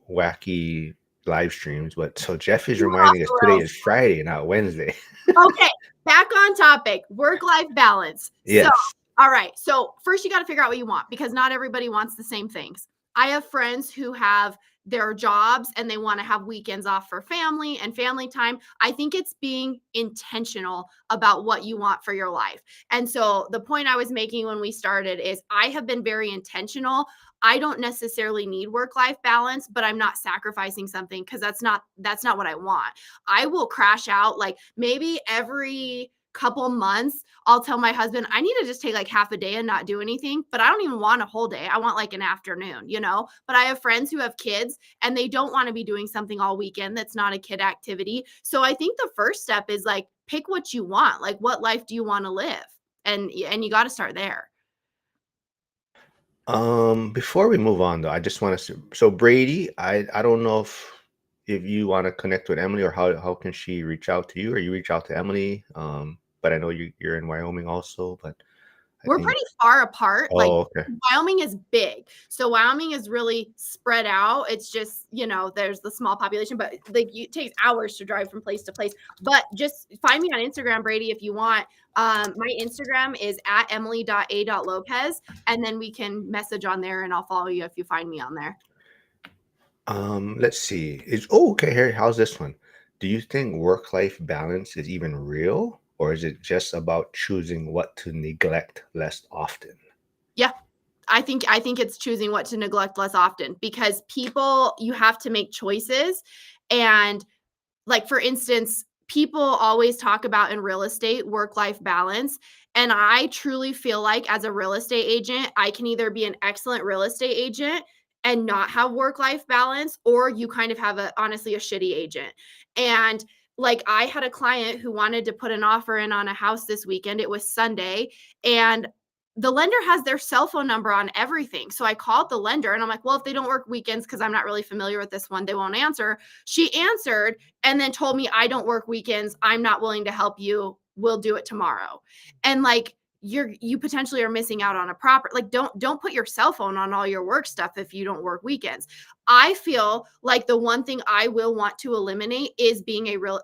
S1: wacky live streams, but so Jeff is reminding us today is Friday, not Wednesday.
S2: Okay, back on topic, work-life balance. So,
S1: Yes.
S2: all right. So first you got to figure out what you want because not everybody wants the same things. I have friends who have their jobs and they want to have weekends off for family and family time. I think it's being intentional about what you want for your life. And so the point I was making when we started is I have been very intentional. I don't necessarily need work-life balance, but I'm not sacrificing something because that's not what I want. I will crash out like maybe every couple months. I'll tell my husband, I need to just take like half a day and not do anything, but I don't even want a whole day. I want like an afternoon, you know? But I have friends who have kids and they don't want to be doing something all weekend that's not a kid activity. So I think the first step is like pick what you want. Like what life do you want to live? And you got to start there.
S1: Before we move on though, I just want to so Brady, I don't know if you want to connect with Emily or how can she reach out to you or you reach out to Emily. But I know you're in Wyoming also, but I
S2: We're
S1: think
S2: pretty far apart. Like
S1: oh okay.
S2: Wyoming is big. So Wyoming is really spread out. It's just, there's the small population, but like it takes hours to drive from place to place. But just find me on Instagram, Brady, if you want. My Instagram is at emily.a.lopez. And then we can message on there and I'll follow you if you find me on there.
S1: Let's see. Okay here. How's this one? Do you think work-life balance is even real, or is it just about choosing what to neglect less often?
S2: Yeah. I think it's choosing what to neglect less often because you have to make choices. And like for instance, people always talk about in real estate work-life balance. And I truly feel like as a real estate agent, I can either be an excellent real estate agent and not have work-life balance, or you kind of have honestly a shitty agent. And like I had a client who wanted to put an offer in on a house this weekend. It was Sunday, and the lender has their cell phone number on everything. So I called the lender and I'm like, well, if they don't work weekends, because I'm not really familiar with this one, they won't answer. She answered and then told me, I don't work weekends. I'm not willing to help you. We'll do it tomorrow. And like, you potentially are missing out on a proper, like, don't put your cell phone on all your work stuff if you don't work weekends. I feel like the one thing I will want to eliminate is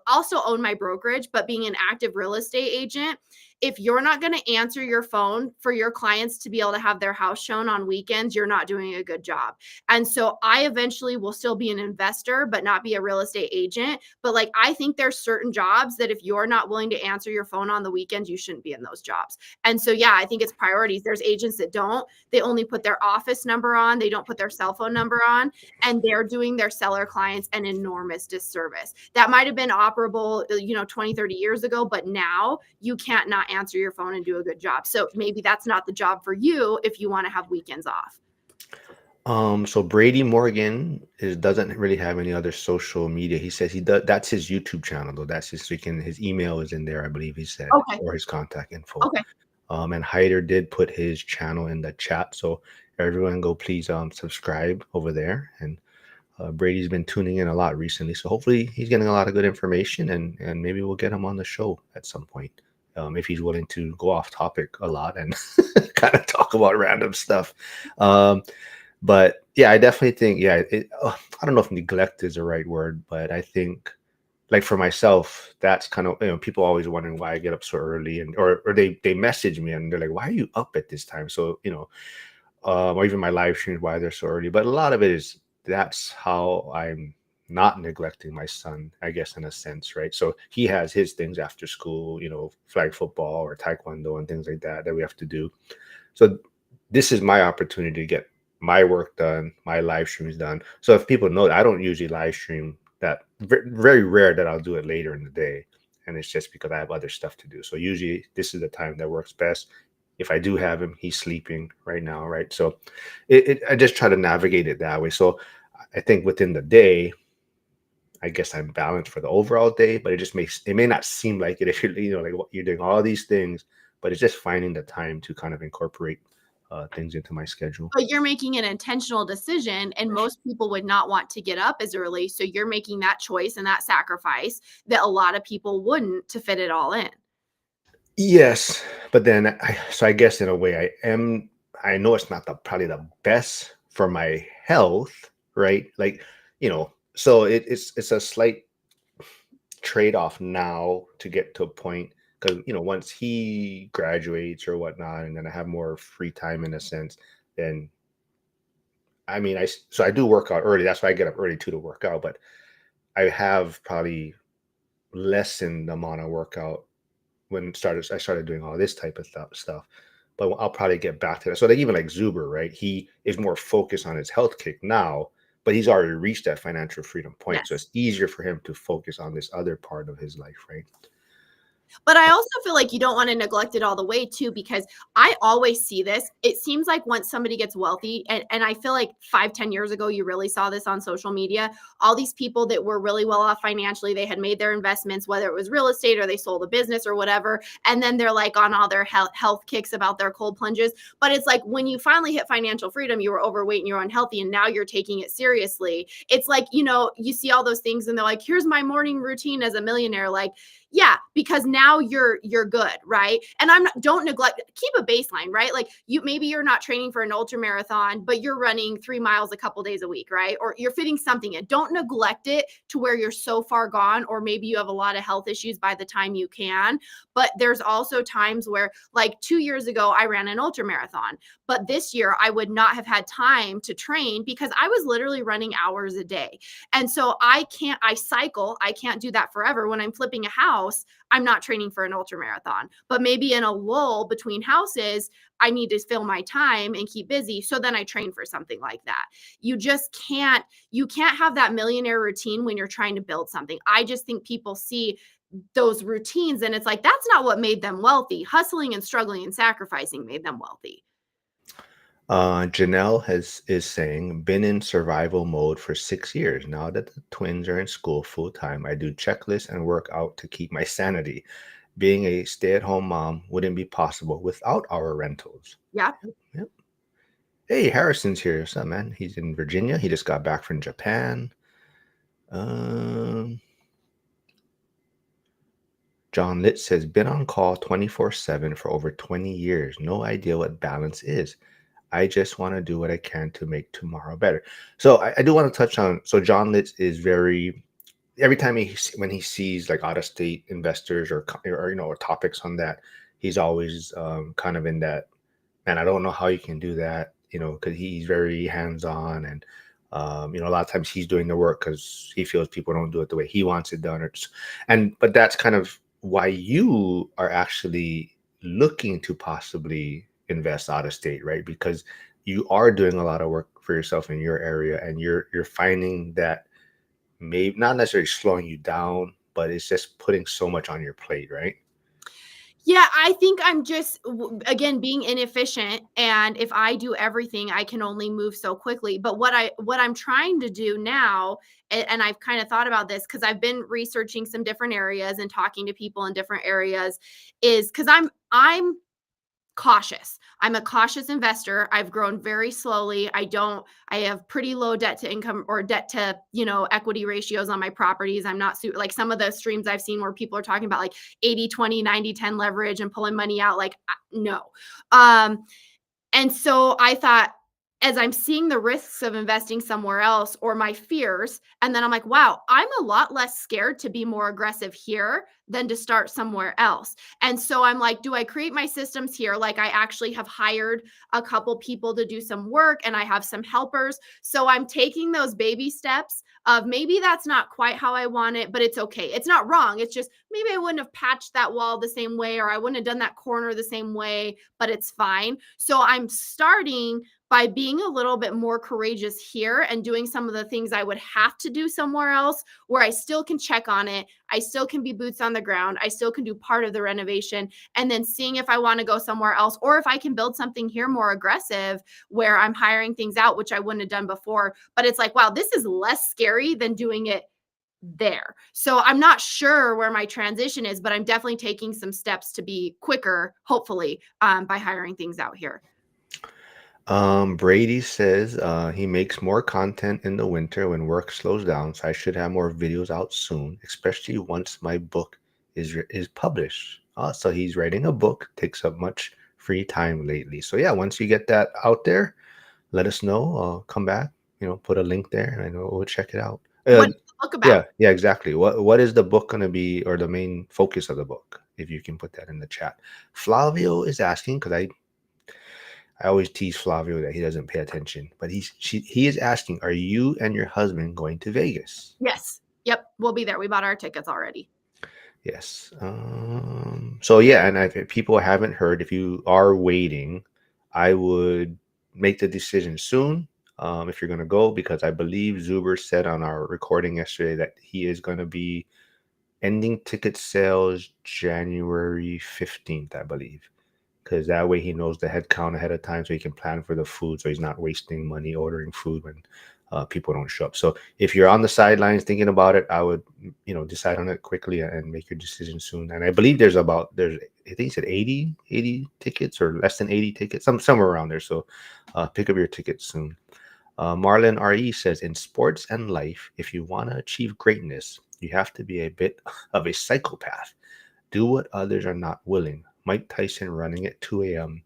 S2: also own my brokerage, but being an active real estate agent. If you're not going to answer your phone for your clients to be able to have their house shown on weekends, you're not doing a good job. And so I eventually will still be an investor, but not be a real estate agent. But like, I think there's certain jobs that if you're not willing to answer your phone on the weekends, you shouldn't be in those jobs. And so, yeah, I think it's priorities. There's agents that don't, they only put their office number on, they don't put their cell phone number on, and they're doing their seller clients an enormous disservice. That might have been operable, 20, 30 years ago, but now you can't not answer your phone and do a good job. So maybe that's not the job for you if you want to have weekends off.
S1: So Brady Morgan doesn't really have any other social media. He says he does. That's his YouTube channel, though. That's his email is in there, I believe he said,
S2: Okay.
S1: or his contact info.
S2: Okay.
S1: And Hyder did put his channel in the chat, so everyone go please subscribe over there. And Brady's been tuning in a lot recently, so hopefully he's getting a lot of good information, and maybe we'll get him on the show at some point. If he's willing to go off topic a lot and kind of talk about random stuff. But yeah, I definitely think, I don't know if neglect is the right word, but I think like for myself, that's kind of, people always wondering why I get up so early or they message me and they're like, why are you up at this time? So, or even my live streams, why they're so early. But a lot of it is that's how I'm not neglecting my son, I guess, in a sense, right? So he has his things after school, flag football or taekwondo and things like that we have to do. So this is my opportunity to get my work done, my live streams done. So if people know that I don't usually live stream, that very rare that I'll do it later in the day. And it's just because I have other stuff to do. So usually this is the time that works best. If I do have him, he's sleeping right now, right? So I just try to navigate it that way. So I think within the day, I guess I'm balanced for the overall day, but it may not seem like it if you're, like you're doing all these things, but it's just finding the time to kind of incorporate things into my schedule.
S2: But you're making an intentional decision, and most people would not want to get up as early, so you're making that choice and that sacrifice that a lot of people wouldn't to fit it all in.
S1: Yes, but then so I guess in a way I know it's not probably the best for my health, right? Like, so it's a slight trade-off now to get to a point because once he graduates or whatnot, and then I have more free time in a sense, then I mean so I do work out early. That's why I get up early too to work out, but I have probably lessened the amount of workout when I started doing all this type of stuff. But I'll probably get back to that. So like even like Zuber, right? He is more focused on his health kick now, but he's already reached that financial freedom point. So
S2: Yes.
S1: it's easier for him to focus on this other part of his life, right?
S2: But I also feel like you don't want to neglect it all the way too, because I always see this. It seems like once somebody gets wealthy, and I feel like 5, 10 years ago, you really saw this on social media. All these people that were really well off financially, they had made their investments, whether it was real estate or they sold a business or whatever. And then they're like on all their health kicks about their cold plunges. But it's like when you finally hit financial freedom, you were overweight and you're unhealthy, and now you're taking it seriously. It's like, you see all those things and they're like, here's my morning routine as a millionaire. Like, yeah, because now you're good, right? And don't neglect, keep a baseline, right? Like maybe you're not training for an ultra marathon, but you're running 3 miles a couple days a week, right? Or you're fitting something in. Don't neglect it to where you're so far gone, or maybe you have a lot of health issues by the time you can. But there's also times where, like 2 years ago, I ran an ultra marathon, but this year I would not have had time to train because I was literally running hours a day. And so I cycle, I can't do that forever. When I'm flipping a house, I'm not training for an ultra marathon, but maybe in a lull between houses, I need to fill my time and keep busy. So then I train for something like that. You can't have that millionaire routine when you're trying to build something. I just think people see those routines and it's like, that's not what made them wealthy. Hustling and struggling and sacrificing made them wealthy.
S1: Janelle is saying, been in survival mode for 6 years. Now that the twins are in school full time, I do checklists and work out to keep my sanity. Being a stay-at-home mom wouldn't be possible without our rentals.
S2: Yeah.
S1: Yep. Hey, Harrison's here. What's up, man? He's in Virginia. He just got back from Japan. Um, John Litt says, been on call 24/7 for over 20 years. No idea what balance is. I just want to do what I can to make tomorrow better. So I do want to touch on. So John Litz is very every time when he sees like out of state investors or topics on that, he's always kind of in that. Man, I don't know how you can do that. Because he's very hands on and. A lot of times he's doing the work because he feels people don't do it the way he wants it done. But that's kind of why you are actually looking to possibly invest out of state, right? Because you are doing a lot of work for yourself in your area, and you're finding that maybe not necessarily slowing you down, but it's just putting so much on your plate, right?
S2: Yeah, I think I'm just again being inefficient, and if I do everything, I can only move so quickly. But what I'm trying to do now, and I've kind of thought about this because I've been researching some different areas and talking to people in different areas, is because I'm cautious. I'm a cautious investor. I've grown very slowly. I have pretty low debt to income or debt to, equity ratios on my properties. I'm not like some of the streams I've seen where people are talking about like 80/20, 90/10 leverage and pulling money out. Like, no. And so I thought, as I'm seeing the risks of investing somewhere else or my fears, and then I'm like, wow, I'm a lot less scared to be more aggressive here than to start somewhere else. And so I'm like, do I create my systems here? Like, I actually have hired a couple people to do some work and I have some helpers. So I'm taking those baby steps of maybe that's not quite how I want it, but it's okay. It's not wrong. It's just maybe I wouldn't have patched that wall the same way, or I wouldn't have done that corner the same way, but it's fine. So I'm starting by being a little bit more courageous here and doing some of the things I would have to do somewhere else, where I still can check on it. I still can be boots on the ground. I still can do part of the renovation, and then seeing if I want to go somewhere else, or if I can build something here more aggressive where I'm hiring things out, which I wouldn't have done before. But it's like, wow, this is less scary than doing it there. So I'm not sure where my transition is, but I'm definitely taking some steps to be quicker, hopefully, by hiring things out here.
S1: Brady says he makes more content in the winter when work slows down, so I should have more videos out soon, especially once my book is published. So he's writing a book, takes up much free time lately. So yeah, once you get that out there, let us know. Come back, put a link there, and we'll check it out.
S2: What is the book about?
S1: Yeah, exactly. What is the book going to be, or the main focus of the book? If you can put that in the chat. Flavio is asking, because I always tease Flavio that he doesn't pay attention, but he is asking, are you and your husband going to Vegas?
S2: Yes. Yep. We'll be there. We bought our tickets already.
S1: Yes. So yeah, and if people haven't heard, if you are waiting, I would make the decision soon. If you're going to go, because I believe Zuber said on our recording yesterday that he is going to be ending ticket sales January 15th, I believe, because that way he knows the head count ahead of time, so he can plan for the food, so he's not wasting money ordering food when people don't show up. So if you're on the sidelines thinking about it, I would decide on it quickly and make your decision soon. And I believe there's I think he said 80 tickets, or less than 80 tickets, somewhere around there. So pick up your tickets soon. Marlon RE says, in sports and life, if you want to achieve greatness, you have to be a bit of a psychopath. Do what others are not willing. Mike Tyson running at 2 a.m.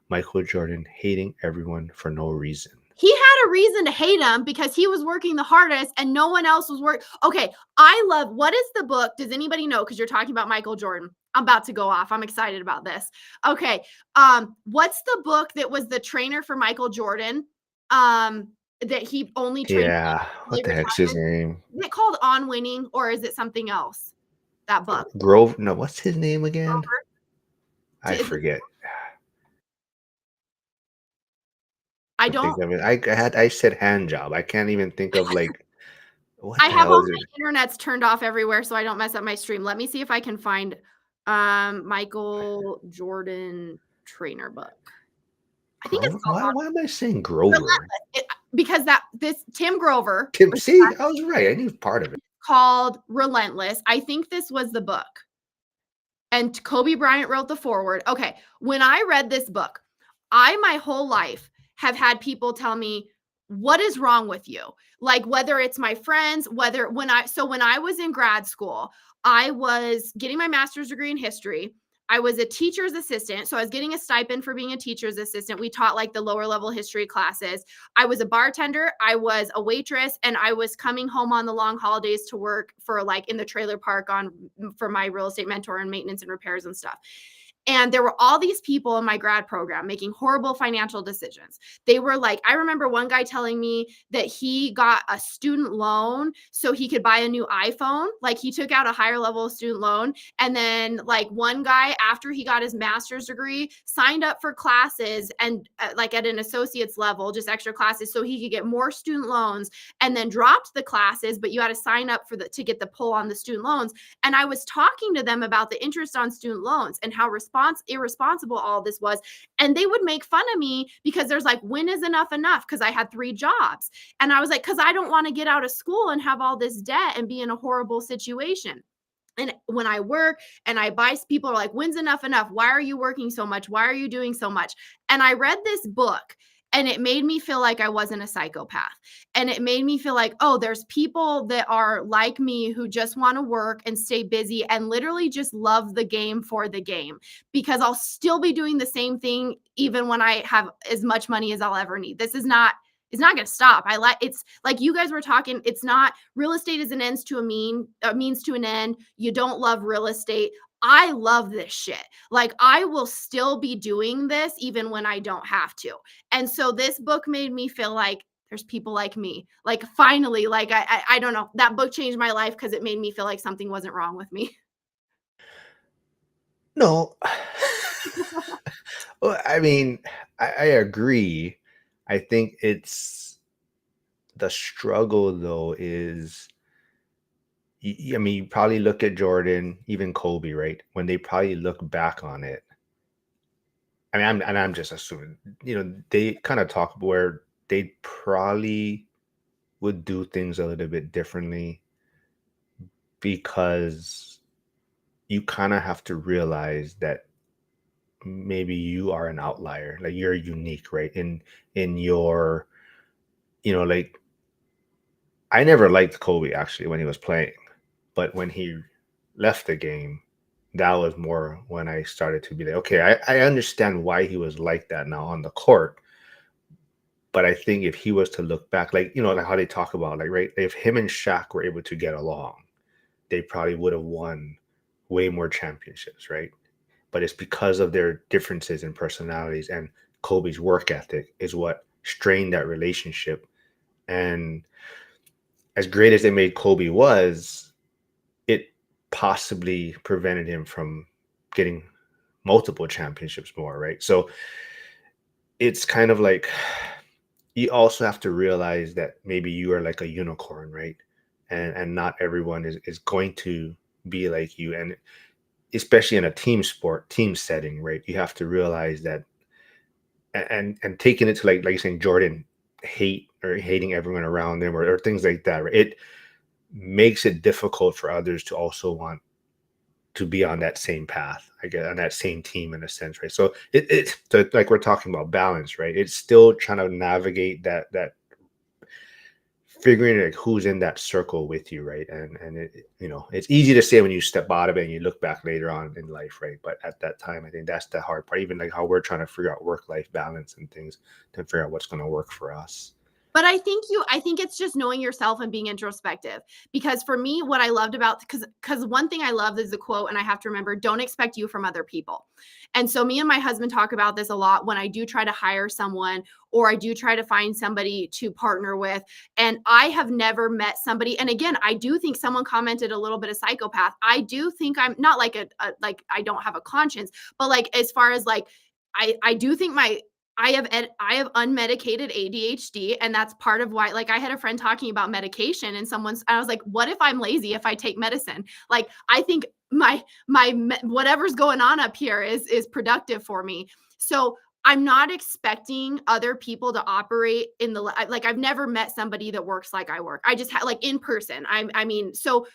S1: Michael Jordan hating everyone for no reason.
S2: He had a reason to hate him because he was working the hardest and no one else was working. Okay, what is the book? Does anybody know? Because you're talking about Michael Jordan. I'm about to go off. I'm excited about this. Okay, what's the book that was the trainer for Michael Jordan? That he only trained
S1: Yeah,
S2: until
S1: what
S2: he
S1: the heck's his
S2: retired?
S1: name?
S2: Is it called On Winning, or is it something else? That book.
S1: Grove? No, what's his name again? I
S2: Grover?
S1: forget.
S2: I
S1: To think
S2: don't.
S1: of it, I said hand job. I can't even think of, like, what
S2: I
S1: the
S2: have
S1: hell
S2: all
S1: is it?
S2: my internets turned off everywhere so I don't mess up my stream. Let me see if I can find Michael Jordan trainer book. I think it's
S1: Grover?
S2: called
S1: Why am I saying
S2: On
S1: Grover?
S2: Relentless. Because this Tim Grover
S1: Tim,
S2: was
S1: see, I was right. I knew part of it.
S2: called Relentless. I think this was the book. And Kobe Bryant wrote the foreword. Okay, when I read this book, I my whole life have had people tell me, what is wrong with you? Like, whether it's my friends, when I was in grad school, I was getting my master's degree in history. I was a teacher's assistant. So I was getting a stipend for being a teacher's assistant. We taught like the lower level history classes. I was a bartender, I was a waitress, and I was coming home on the long holidays to work for like in the trailer park for my real estate mentor and maintenance and repairs and stuff. And there were all these people in my grad program making horrible financial decisions. They were like, I remember one guy telling me that he got a student loan so he could buy a new iPhone. Like, he took out a higher level student loan. And then, like, one guy, after he got his master's degree, signed up for classes and like at an associate's level, just extra classes so he could get more student loans, and then dropped the classes, but you had to sign up to get the pull on the student loans. And I was talking to them about the interest on student loans and how irresponsible all this was. And they would make fun of me because there's like, when is enough enough? Because I had 3 jobs. And I was like, because I don't want to get out of school and have all this debt and be in a horrible situation. And when I work and I buy, people are like, when's enough enough? Why are you working so much? Why are you doing so much? And I read this book, And it made me feel like I wasn't a psychopath. And it made me feel like, oh, there's people that are like me who just want to work and stay busy and literally just love the game for the game, because I'll still be doing the same thing even when I have as much money as I'll ever need. This is not, it's not going to stop. I like, it's like you guys were talking, it's not, real estate is an ends to a means to an end. You don't love real estate. I love this shit. Like I will still be doing this even when I don't have to. And so this book made me feel like there's people like me. Like finally, like I don't know. That book changed my life because it made me feel like something wasn't wrong with me.
S1: No. Well, I mean, I agree. I think it's the struggle though is I mean, you probably look at Jordan, even Kobe, right? When they probably look back on it. I mean, I'm just assuming, they kind of talk where they probably would do things a little bit differently because you kind of have to realize that maybe you are an outlier, like you're unique, right? In your, like I never liked Kobe actually when he was playing, but when he left the game, that was more when I started to be like, okay, I understand why he was like that now on the court. But I think if he was to look back, like, like how they talk about, like, right, if him and Shaq were able to get along, they probably would have won way more championships, right? But it's because of their differences in personalities and Kobe's work ethic is what strained that relationship. And as great as they made Kobe was, it possibly prevented him from getting multiple championships more, right? So it's kind of like you also have to realize that maybe you are like a unicorn, right? And not everyone is going to be like you. And especially in a team sport, team setting, right? You have to realize that and taking it to like you're saying, Jordan hating everyone around them or things like that, right? It makes it difficult for others to also want to be on that same path, I guess, on that same team in a sense, right? So so like we're talking about balance, right? It's still trying to navigate that figuring like who's in that circle with you, right? And it's easy to say when you step out of it and you look back later on in life, right? But at that time, I think that's the hard part. Even like how we're trying to figure out work-life balance and things to figure out what's going to work for us.
S2: But I think it's just knowing yourself and being introspective. Because for me, what I loved about, because one thing I love is the quote, and I have to remember, don't expect you from other people. And so me and my husband talk about this a lot when I do try to hire someone or I do try to find somebody to partner with. And I have never met somebody. And again, I do think someone commented a little bit of psychopath. I do think I'm not like like I don't have a conscience, but like as far as like I do think I have unmedicated ADHD, and that's part of why, like, I had a friend talking about medication and I was like, what if I'm lazy if I take medicine? Like, I think whatever's going on up here is productive for me. So I'm not expecting other people to operate in like I've never met somebody that works like I work. I just had like in person. I mean, so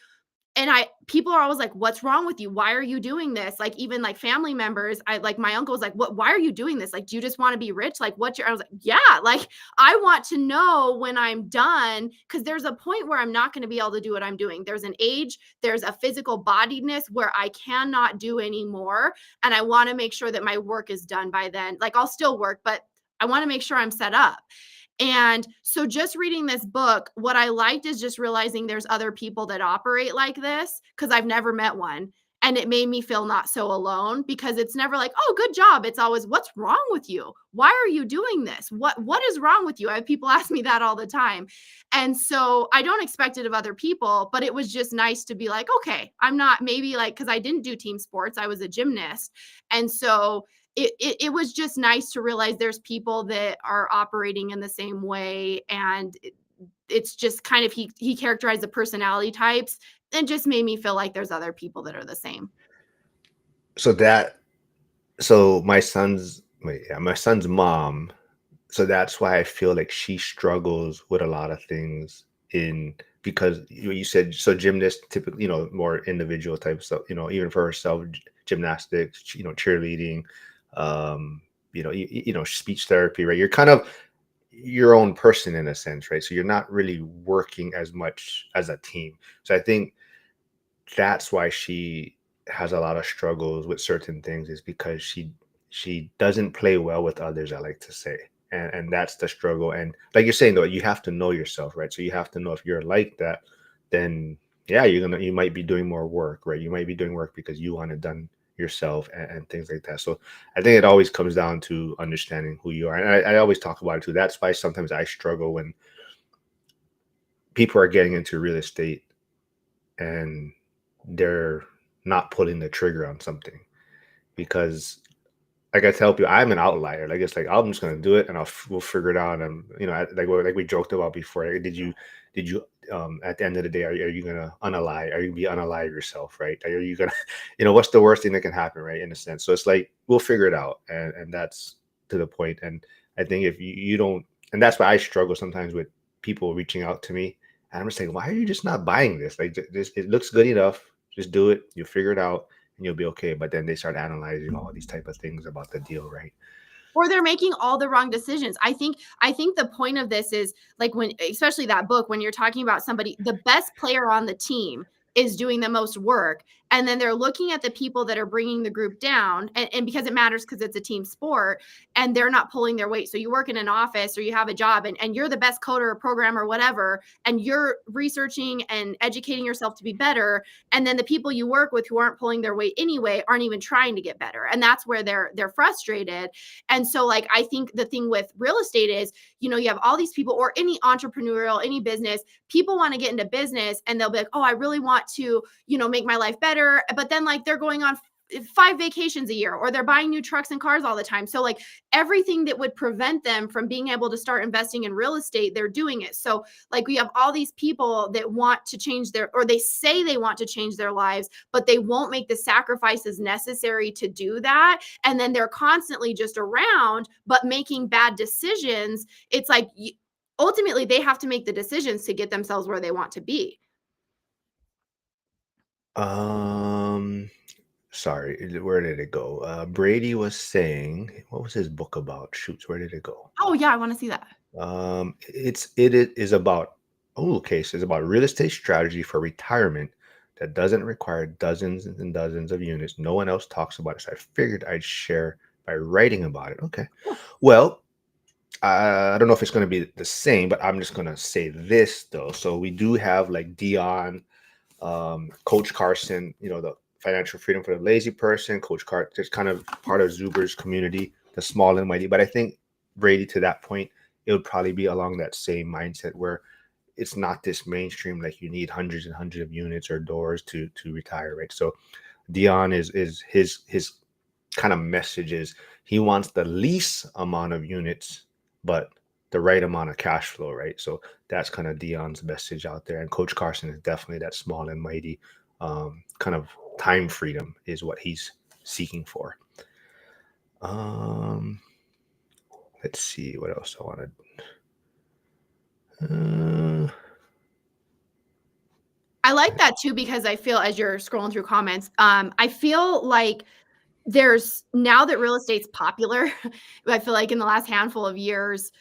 S2: and people are always like, what's wrong with you? Why are you doing this? Like even like family members, I like my uncle was like, what, why are you doing this? Like, do you just want to be rich? Like I was like, yeah, like I want to know when I'm done. Cause there's a point where I'm not going to be able to do what I'm doing. There's an age, there's a physical bodiness where I cannot do anymore. And I want to make sure that my work is done by then. Like I'll still work, but I want to make sure I'm set up. And so just reading this book, what I liked is just realizing there's other people that operate like this because I've never met one. And it made me feel not so alone because it's never like, oh, good job. It's always, what's wrong with you? Why are you doing this? What is wrong with you? I have people ask me that all the time. And so I don't expect it of other people, but it was just nice to be like, okay, I'm not maybe like, because I didn't do team sports, I was a gymnast. And so it was just nice to realize there's people that are operating in the same way, and it's just kind of he characterized the personality types and just made me feel like there's other people that are the same.
S1: So that so my son's mom, so that's why I feel like she struggles with a lot of things in because you said so gymnast typically, more individual type of stuff, even for herself, gymnastics, cheerleading, um, speech therapy, right? You're kind of your own person in a sense, right? So you're not really working as much as a team. So I think that's why she has a lot of struggles with certain things, is because she doesn't play well with others, I like to say. And that's the struggle. And like you're saying though, you have to know yourself, right? So you have to know if you're like that, then yeah, you might be doing more work, right? You might be doing work because you want it done yourself, and things like that. So I think it always comes down to understanding who you are. And I always talk about it too. That's why sometimes I struggle when people are getting into real estate and they're not pulling the trigger on something, because like I tell people, I'm an outlier. Like it's like I'm just gonna do it, and we'll figure it out. And like we joked about before. Like, did you at the end of the day, are you gonna unalive? Are you gonna be unalive yourself, right? Are you gonna what's the worst thing that can happen, right? In a sense, so it's like we'll figure it out, and that's to the point. And I think if you don't, and that's why I struggle sometimes with people reaching out to me, and I'm just saying, why are you just not buying this? Like this, it looks good enough. Just do it. You'll figure it out and you'll be okay. But then they start analyzing all these type of things about the deal, right?
S2: Or they're making all the wrong decisions. I think the point of this is like when, especially that book, when you're talking about somebody, the best player on the team is doing the most work, and then they're looking at the people that are bringing the group down, and because it matters because it's a team sport, and they're not pulling their weight. So you work in an office or you have a job, and you're the best coder or programmer or whatever, and you're researching and educating yourself to be better, and then the people you work with who aren't pulling their weight anyway aren't even trying to get better, and that's where they're frustrated. And so, like, I think the thing with real estate is, you have all these people, or any entrepreneurial, any business, people want to get into business and they'll be like, oh, I really want to, make my life better. But then, like, they're going on 5 vacations a year, or they're buying new trucks and cars all the time. So, like, everything that would prevent them from being able to start investing in real estate, they're doing it. So, like, we have all these people that want to change or they say they want to change their lives, but they won't make the sacrifices necessary to do that, and then they're constantly just around but making bad decisions. It's like, ultimately they have to make the decisions to get themselves where they want to be.
S1: Um, Sorry, where did it go? Brady was saying, what was his book about? Shoots, where did it go?
S2: Oh yeah, I want to see that.
S1: It is about, oh, okay, so it's about real estate strategy for retirement that doesn't require dozens and dozens of units. No one else talks about it, so I figured I'd share by writing about it. Okay,
S2: Cool.
S1: well, I don't know if it's going to be the same, but I'm just going to say this though. So we do have like Dion, Coach Carson, the financial freedom for the lazy person. Coach Carson, just kind of part of Zuber's community, the small and mighty. But I think Brady, to that point, it would probably be along that same mindset where it's not this mainstream, like you need hundreds and hundreds of units or doors to retire, right? So Dion is his kind of message is he wants the least amount of units, but the right amount of cash flow, right? So that's kind of Dion's message out there. And Coach Carson is definitely that small and mighty, kind of time freedom is what he's seeking for. Um, let's see what else I wanted. Uh,
S2: I like that too, because I feel, as you're scrolling through comments, I feel like there's, now that real estate's popular, I feel like in the last handful of years,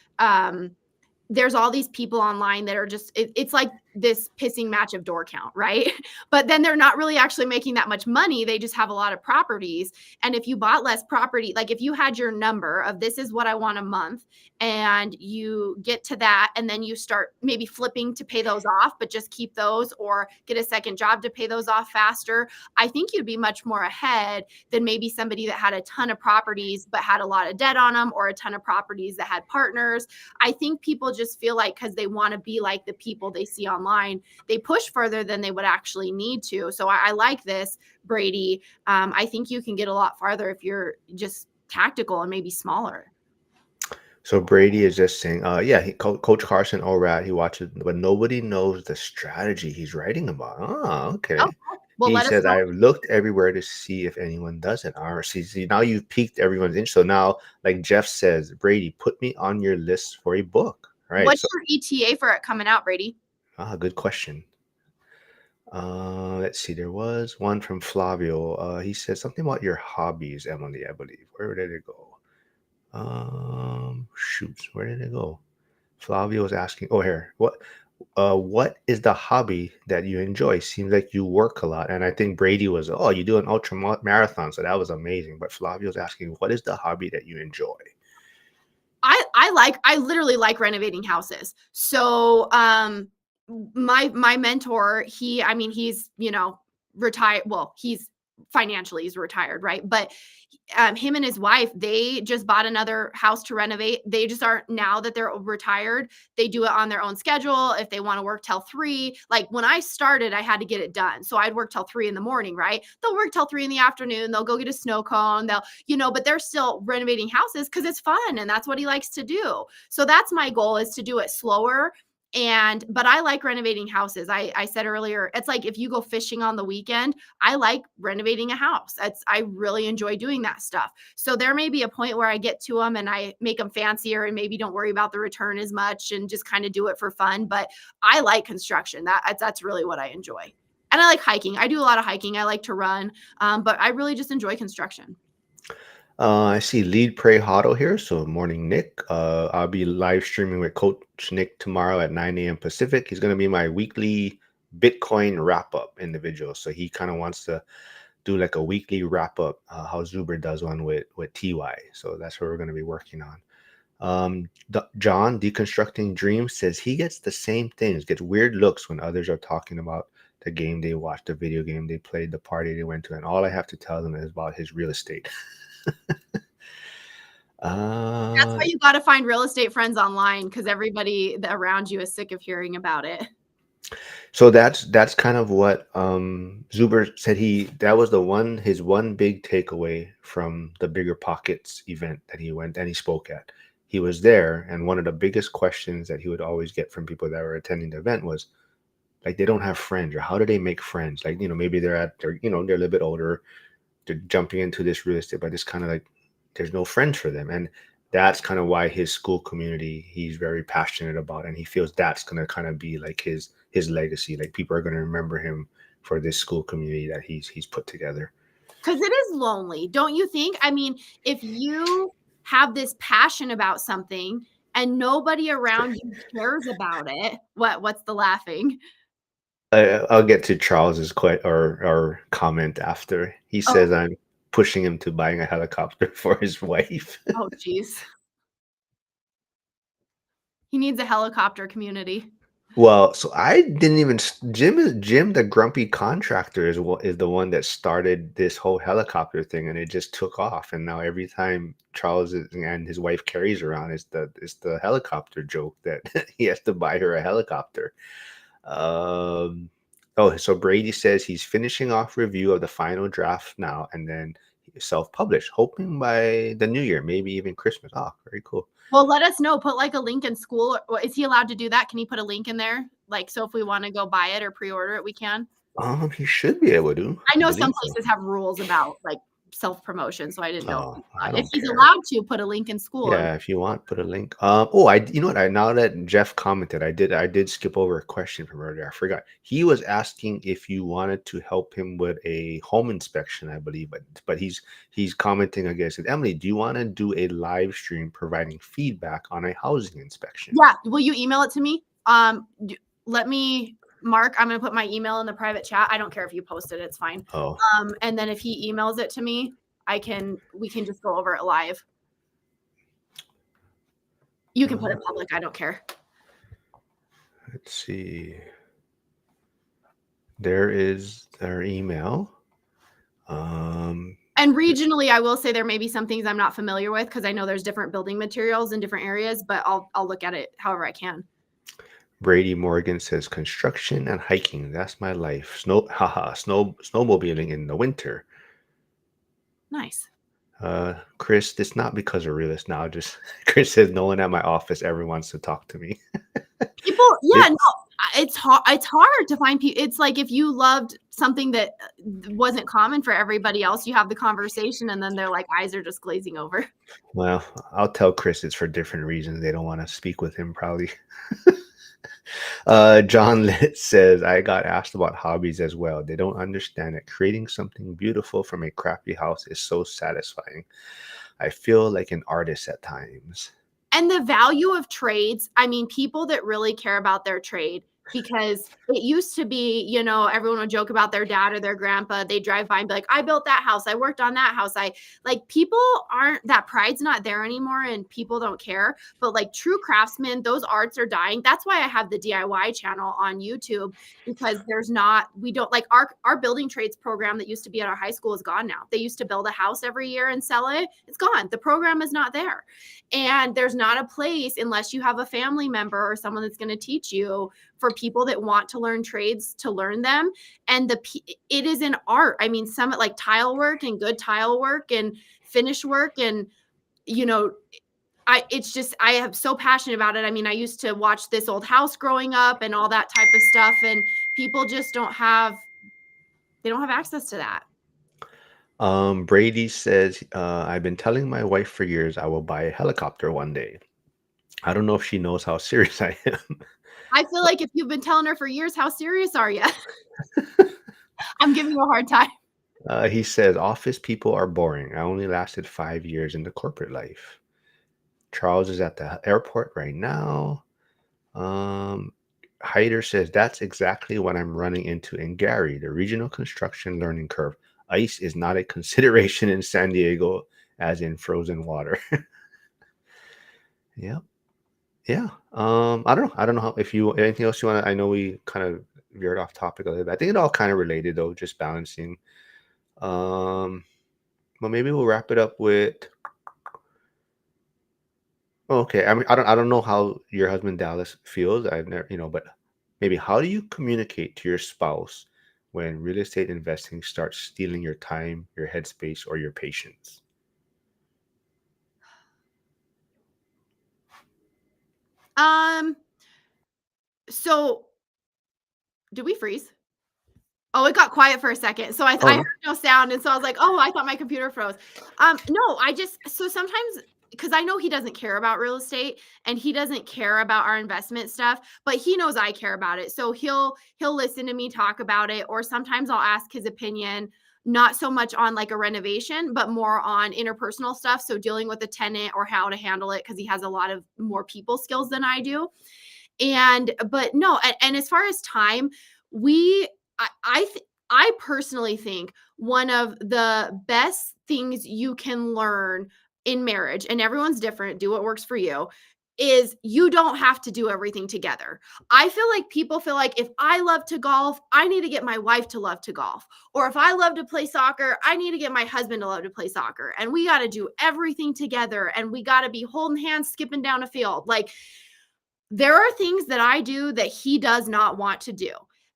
S2: there's all these people online that are just, it's like this pissing match of door count, right? But then they're not really actually making that much money. They just have a lot of properties. And if you bought less property, like if you had your number of this is what I want a month, and you get to that, and then you start maybe flipping to pay those off, but just keep those, or get a second job to pay those off faster, I think you'd be much more ahead than maybe somebody that had a ton of properties but had a lot of debt on them, or a ton of properties that had partners. I think people just feel like, because they want to be like the people they see online, they push further than they would actually need to. So I like this, Brady. I think you can get a lot farther if you're just tactical and maybe smaller.
S1: so Brady is just saying, yeah, Coach Carson, all right, he watches, but nobody knows the strategy he's writing about. Oh,
S2: Oh,
S1: okay.
S2: cool. Well,
S1: He
S2: let us
S1: says,
S2: know.
S1: I've looked everywhere to see if anyone does it. Or see, now you've piqued everyone's interest. So now, like Jeff says, Brady, put me on your list for a book. All right.
S2: What's
S1: So,
S2: your ETA for it coming out, Brady?
S1: good question. Let's see. There was one from Flavio. He said something about your hobbies, Emily, I believe. Where did it go? Shoots. Where did it go? Flavio was asking, oh, here, what is the hobby that you enjoy? Seems like you work a lot. And I think Brady was, oh, you do an marathon. So that was amazing. But Flavio's asking, what is the hobby that you enjoy?
S2: I literally like renovating houses. So my mentor, he's, retired. Well, he's retired, right? But him and his wife, they just bought another house to renovate. They just are, now that they're retired, they do it on their own schedule. If they want to work till 3, like when I started, I had to get it done. So I'd work till 3 in the morning, right? They'll work till 3 in the afternoon. They'll go get a snow cone. But they're still renovating houses because it's fun and that's what he likes to do. So that's my goal, is to do it slower. But I like renovating houses. I said earlier, it's like if you go fishing on the weekend, I like renovating a house. I really enjoy doing that stuff. So there may be a point where I get to them and I make them fancier and maybe don't worry about the return as much and just kind of do it for fun. But I like construction. That's really what I enjoy. And I like hiking. I do a lot of hiking. I like to run, but I really just enjoy construction.
S1: I see Lead Pray Huddle here. So, morning, Nick. I'll be live streaming with Coach Nick tomorrow at 9 a.m. Pacific. He's going to be my weekly Bitcoin wrap up individual. So, he kind of wants to do like a weekly wrap up, how Zuber does one with TY. So, that's what we're going to be working on. John, Deconstructing Dreams, says he gets the same things, gets weird looks when others are talking about the game they watched, the video game they played, the party they went to, and all I have to tell them is about his real estate.
S2: That's
S1: Uh,
S2: why you got to find real estate friends online, because everybody around you is sick of hearing about it.
S1: so that's kind of what Zuber said. That was his one big takeaway from the Bigger Pockets event that he went and he spoke at. He was there, and one of the biggest questions that he would always get from people that were attending the event was like, they don't have friends, or how do they make friends? Like, maybe they're a little bit older, they're jumping into this real estate, but it's kind of like there's no friends for them. And that's kind of why his school community, he's very passionate about, and he feels that's going to kind of be like his legacy. Like, people are going to remember him for this school community that he's put together.
S2: Because it is lonely, don't you think? I mean, if you have this passion about something and nobody around you cares about it, what's the laughing?
S1: I'll get to Charles's or comment after. He
S2: Oh,
S1: says I'm pushing him to buying a helicopter for his wife.
S2: oh, geez. He needs a helicopter community.
S1: Well, so I didn't even Jim, the grumpy contractor, is the one that started this whole helicopter thing, and it just took off. And now every time and his wife carries around, it's the helicopter joke that he has to buy her a helicopter. Um, oh, so Brady says he's finishing off review of the final draft now, and then self-publish, hoping by the new year, maybe even Christmas. Oh, very cool.
S2: Well, let us know. Put like a link in school. Is he allowed to do that? Can he put a link in there? Like, so if we want to go buy it or pre-order it, we can.
S1: He should be able to.
S2: I
S1: I
S2: know some
S1: believe so.
S2: places have rules about like self-promotion, so I didn't know
S1: Oh, I
S2: if
S1: don't
S2: he's
S1: care.
S2: allowed to put a link in school.
S1: Yeah, if you want, put a link. Oh, you know what? Now that Jeff commented, I did skip over a question from earlier. I forgot. He was asking if you wanted to help him with a home inspection, I believe, but he's commenting again. Said, Emily, do you want to do a live stream providing feedback on a housing inspection?
S2: Yeah, will you email it to me? Let me, Mark, I'm gonna put my email in the private chat. I don't care if you post it, it's fine.
S1: Oh,
S2: And then if he emails it to me, we can just go over it live. You can put it public, I don't care.
S1: let's see. There is their email.
S2: And regionally, I will say there may be some things I'm not familiar with, because I know there's different building materials in different areas, but I'll look at it however I can.
S1: Brady Morgan says construction and hiking. That's my life. Snowmobiling in the winter.
S2: Nice.
S1: Chris, it's not because of realist now. Just Chris says no one at my office ever wants to talk to me.
S2: People, yeah, no,
S1: It's
S2: it's hard to find people. It's like if you loved something that wasn't common for everybody else, you have the conversation and then their like eyes are just glazing over.
S1: Well, I'll tell Chris it's for different reasons. They don't want to speak with him, probably. John Litt says I got asked about hobbies as well. They don't understand that creating something beautiful from a crappy house is so satisfying. I feel like an artist at times.
S2: And the value of trades, I mean, people that really care about their trade, because it used to be, you know, everyone would joke about their dad or their grandpa. They drive by and be like, I built that house. I worked on that house. I like people aren't that pride's not there anymore and people don't care. But like true craftsmen, those arts are dying. That's why I have the DIY channel on YouTube, because we don't like our building trades program that used to be at our high school is gone now. They used to build a house every year and sell it. It's gone. The program is not there. And there's not a place, unless you have a family member or someone that's going to teach you, for people that want to learn trades to learn them. And it is an art. I mean, some like tile work and good tile work and finish work. And, you know, I am so passionate about it. I mean, I used to watch This Old House growing up and all that type of stuff. And people just they don't have access to that.
S1: Brady says, I've been telling my wife for years I will buy a helicopter one day. I don't know if she knows how serious I am.
S2: I feel like if you've been telling her for years, how serious are you? I'm giving you a hard time.
S1: He says, office people are boring. I only lasted 5 years in the corporate life. Charles is at the airport right now. Hyder says, that's exactly what I'm running into in Gary, the regional construction learning curve. Ice is not a consideration in San Diego, as in frozen water. Yeah. Yeah. I don't know. I don't know if you anything else you want to. I know we kind of veered off topic a little bit. I think it all kind of related though, just balancing. Um, well, maybe we'll wrap it up with. Okay, I mean, I don't know how your husband Dallas feels. I've never, but maybe how do you communicate to your spouse when real estate investing starts stealing your time, your headspace, or your patience?
S2: So did we freeze? Oh, it got quiet for a second. So
S1: Oh
S2: I heard
S1: no.
S2: no sound. And so I was like, oh, I thought my computer froze. No, so sometimes, because I know he doesn't care about real estate and he doesn't care about our investment stuff, but he knows I care about it. So he'll listen to me talk about it, or sometimes I'll ask his opinion, not so much on like a renovation, but more on interpersonal stuff. So dealing with a tenant or how to handle it, because he has a lot of more people skills than I do. But no, and as far as time, we I personally think one of the best things you can learn in marriage, and everyone's different, do what works for you, is you don't have to do everything together. I feel like people feel like if I love to golf, I need to get my wife to love to golf. Or if I love to play soccer, I need to get my husband to love to play soccer. And we got to do everything together, and we got to be holding hands skipping down a field. Like, there are things that I do that he does not want to do.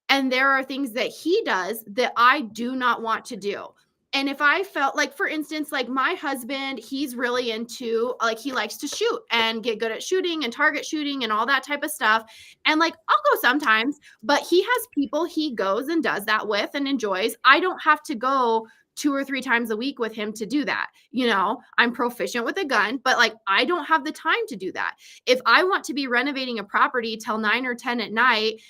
S2: And there are things that he does that I do not want to do. And if I felt like, for instance, like my husband, he's really into, like, he likes to shoot and get good at shooting and target shooting and all that type of stuff. And like, I'll go sometimes, but he has people he goes and does that with and enjoys. I don't have to go 2 or 3 times a week with him to do that. You know, I'm proficient with a gun, but like, I don't have the time to do that. If I want to be renovating a property till 9 or 10 at night,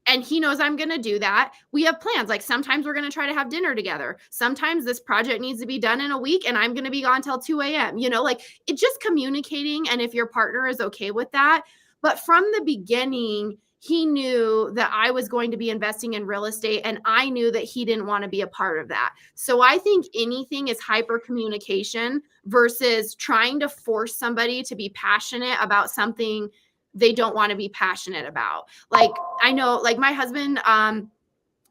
S2: and he knows I'm going to do that, we have plans. Like, sometimes we're going to try to have dinner together. Sometimes this project needs to be done in a week and I'm going to be gone till 2 a.m. You know, like, it's just communicating. And if your partner is okay with that. But from the beginning, he knew that I was going to be investing in real estate, and I knew that he didn't want to be a part of that. So I think anything is hyper communication versus trying to force somebody to be passionate about something they don't want to be passionate about. Like, I know, like, my husband,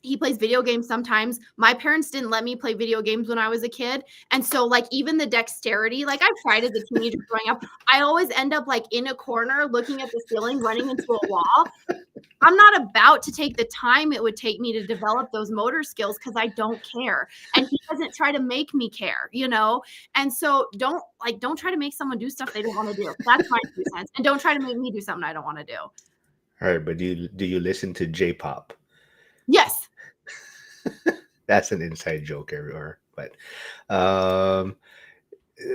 S2: he plays video games sometimes. My parents didn't let me play video games when I was a kid. And so, like, even the dexterity, like, I've tried as a teenager growing up, I always end up like in a corner looking at the ceiling, running into a wall. I'm not about to take the time it would take me to develop those motor skills, because I don't care. And he doesn't try to make me care, you know? And so don't try to make someone do stuff they don't want to do. That's my 2 cents. And don't try to make me do something I don't want to do.
S1: All right, but do you listen to J-pop?
S2: Yes.
S1: That's an inside joke everywhere. But um,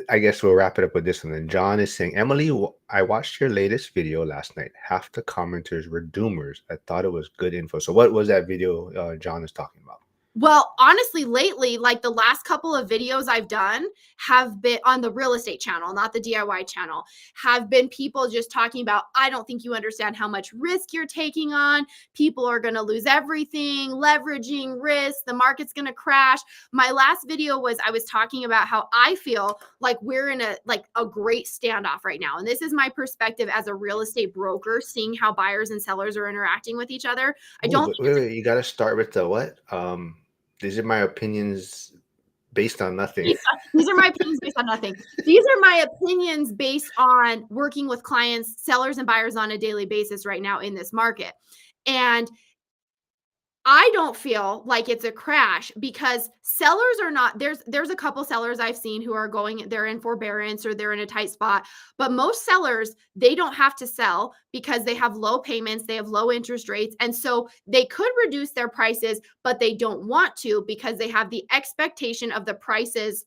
S1: I guess we'll wrap it up with this one. And John is saying, Emily, I watched your latest video last night. Half the commenters were doomers. I thought it was good info. So what was that video John is talking about?
S2: Well, honestly, lately, like the last couple of videos I've done have been on the real estate channel, not the DIY channel, have been people just talking about, I don't think you understand how much risk you're taking on. People are going to lose everything, leveraging risk. The market's going to crash. My last video was I was talking about how I feel like we're in a great standoff right now. And this is my perspective as a real estate broker, seeing how buyers and sellers are interacting with each other. I
S1: Wait,
S2: don't
S1: wait,
S2: think
S1: wait,
S2: it's
S1: wait, you got to start with the what? These are my opinions based on nothing.
S2: these are my opinions based on nothing. These are my opinions based on working with clients, sellers, and buyers on a daily basis right now in this market. And I don't feel like it's a crash because sellers are not there's a couple sellers I've seen who are going they're in forbearance or they're in a tight spot, but most sellers they don't have to sell because they have low payments, they have low interest rates, and so they could reduce their prices, but they don't want to because they have the expectation of the prices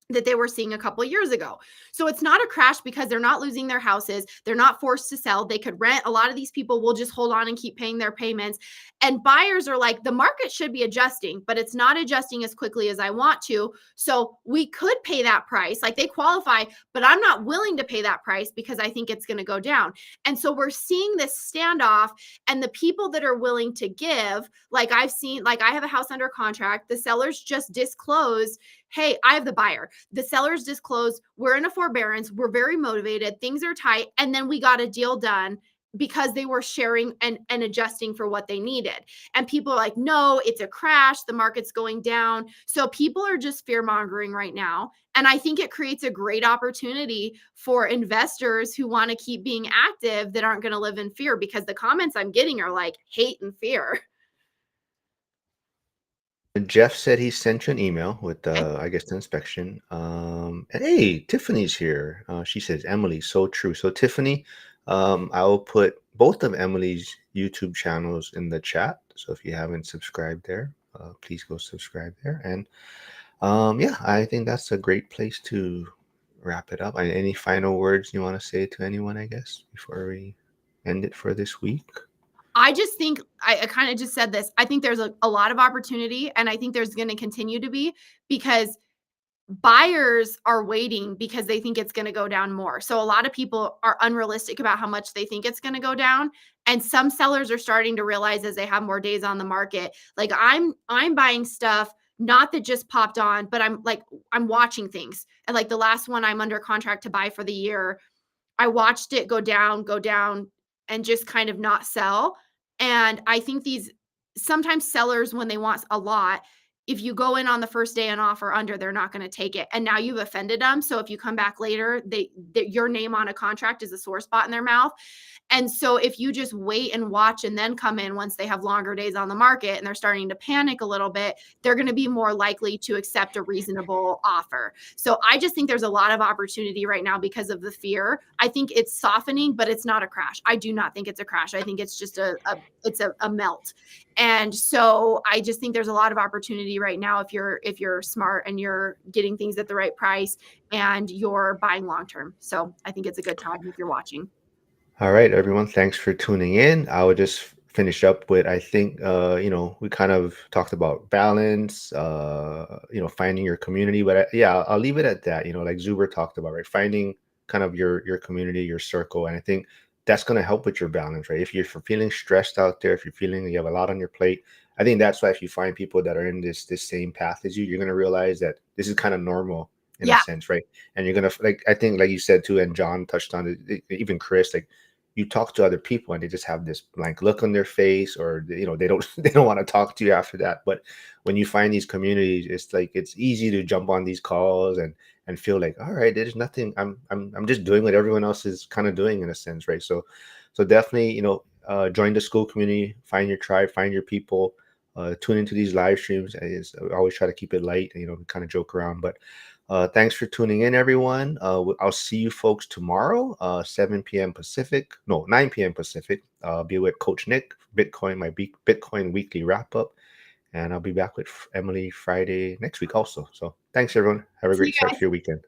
S2: that they were seeing a couple years ago. So it's not a crash because they're not losing their houses. They're not forced to sell. They could rent. A lot of these people will just hold on and keep paying their payments. And buyers are like, the market should be adjusting, but it's not adjusting as quickly as I want to. So we could pay that price. Like they qualify, but I'm not willing to pay that price because I think it's going to go down. And so we're seeing this standoff, and the people that are willing to give, like I've seen, like I have a house under contract. The sellers just disclosed, hey, I have the buyer. The sellers disclosed, we're in a forbearance, we're very motivated, things are tight, and then we got a deal done because they were sharing and adjusting for what they needed. And people are like, no, it's a crash, the market's going down. So people are just fear mongering right now. And I think it creates a great opportunity for investors who want to keep being active that aren't going to live in fear, because the comments I'm getting are like hate and fear.
S1: Jeff said he sent you an email with, I guess, the inspection. And hey, Tiffany's here. She says, Emily, so true. So, Tiffany, I will put both of Emily's YouTube channels in the chat. So, if you haven't subscribed there, please go subscribe there. And yeah, I think that's a great place to wrap it up. Any final words you want to say to anyone, I guess, before we end it for this week?
S2: I just think I kind of just said this. I think there's a lot of opportunity, and I think there's going to continue to be, because buyers are waiting because they think it's going to go down more. So a lot of people are unrealistic about how much they think it's going to go down. And some sellers are starting to realize as they have more days on the market, like I'm buying stuff not that just popped on, but I'm watching things. And like the last one I'm under contract to buy for the year, I watched it go down, and just kind of not sell. And I think these sometimes sellers, when they want a lot, if you go in on the first day and offer under, they're not going to take it. And now you've offended them. So if you come back later, your name on a contract is a sore spot in their mouth. And so if you just wait and watch and then come in once they have longer days on the market and they're starting to panic a little bit, they're going to be more likely to accept a reasonable offer. So I just think there's a lot of opportunity right now because of the fear. I think it's softening, but it's not a crash. I do not think it's a crash. I think it's just a melt. And so I just think there's a lot of opportunity right now if you're smart and you're getting things at the right price and you're buying long term. So I think it's a good time if you're watching.
S1: All right, everyone. Thanks for tuning in. I will just finish up with, I think, we kind of talked about balance, finding your community. But yeah, I'll leave it at that. Like Zuber talked about, right? Finding kind of your community, your circle. And I think that's going to help with your balance, right? If you're feeling stressed out there, if you're feeling you have a lot on your plate, I think that's why if you find people that are in this same path as you, you're going to realize that this is kind of normal in a
S2: Yeah.
S1: sense, right? And you're going to, like, I think, like you said too, and John touched on it, even Chris, like, you talk to other people and they just have this blank look on their face, or they don't they don't want to talk to you after that. But when you find these communities, it's like it's easy to jump on these calls and feel like, all right, there's nothing, I'm just doing what everyone else is kind of doing in a sense, right? So definitely, join the school community, find your tribe, find your people, tune into these live streams. I always try to keep it light, kind of joke around. But thanks for tuning in, everyone. I'll see you folks tomorrow, 7 p.m. Pacific. No, 9 p.m. Pacific. I'll be with Coach Nick, my Bitcoin weekly wrap up. And I'll be back with Emily Friday next week also. So thanks, everyone. Have a
S2: See
S1: great
S2: you
S1: start to
S2: guys.
S1: your weekend.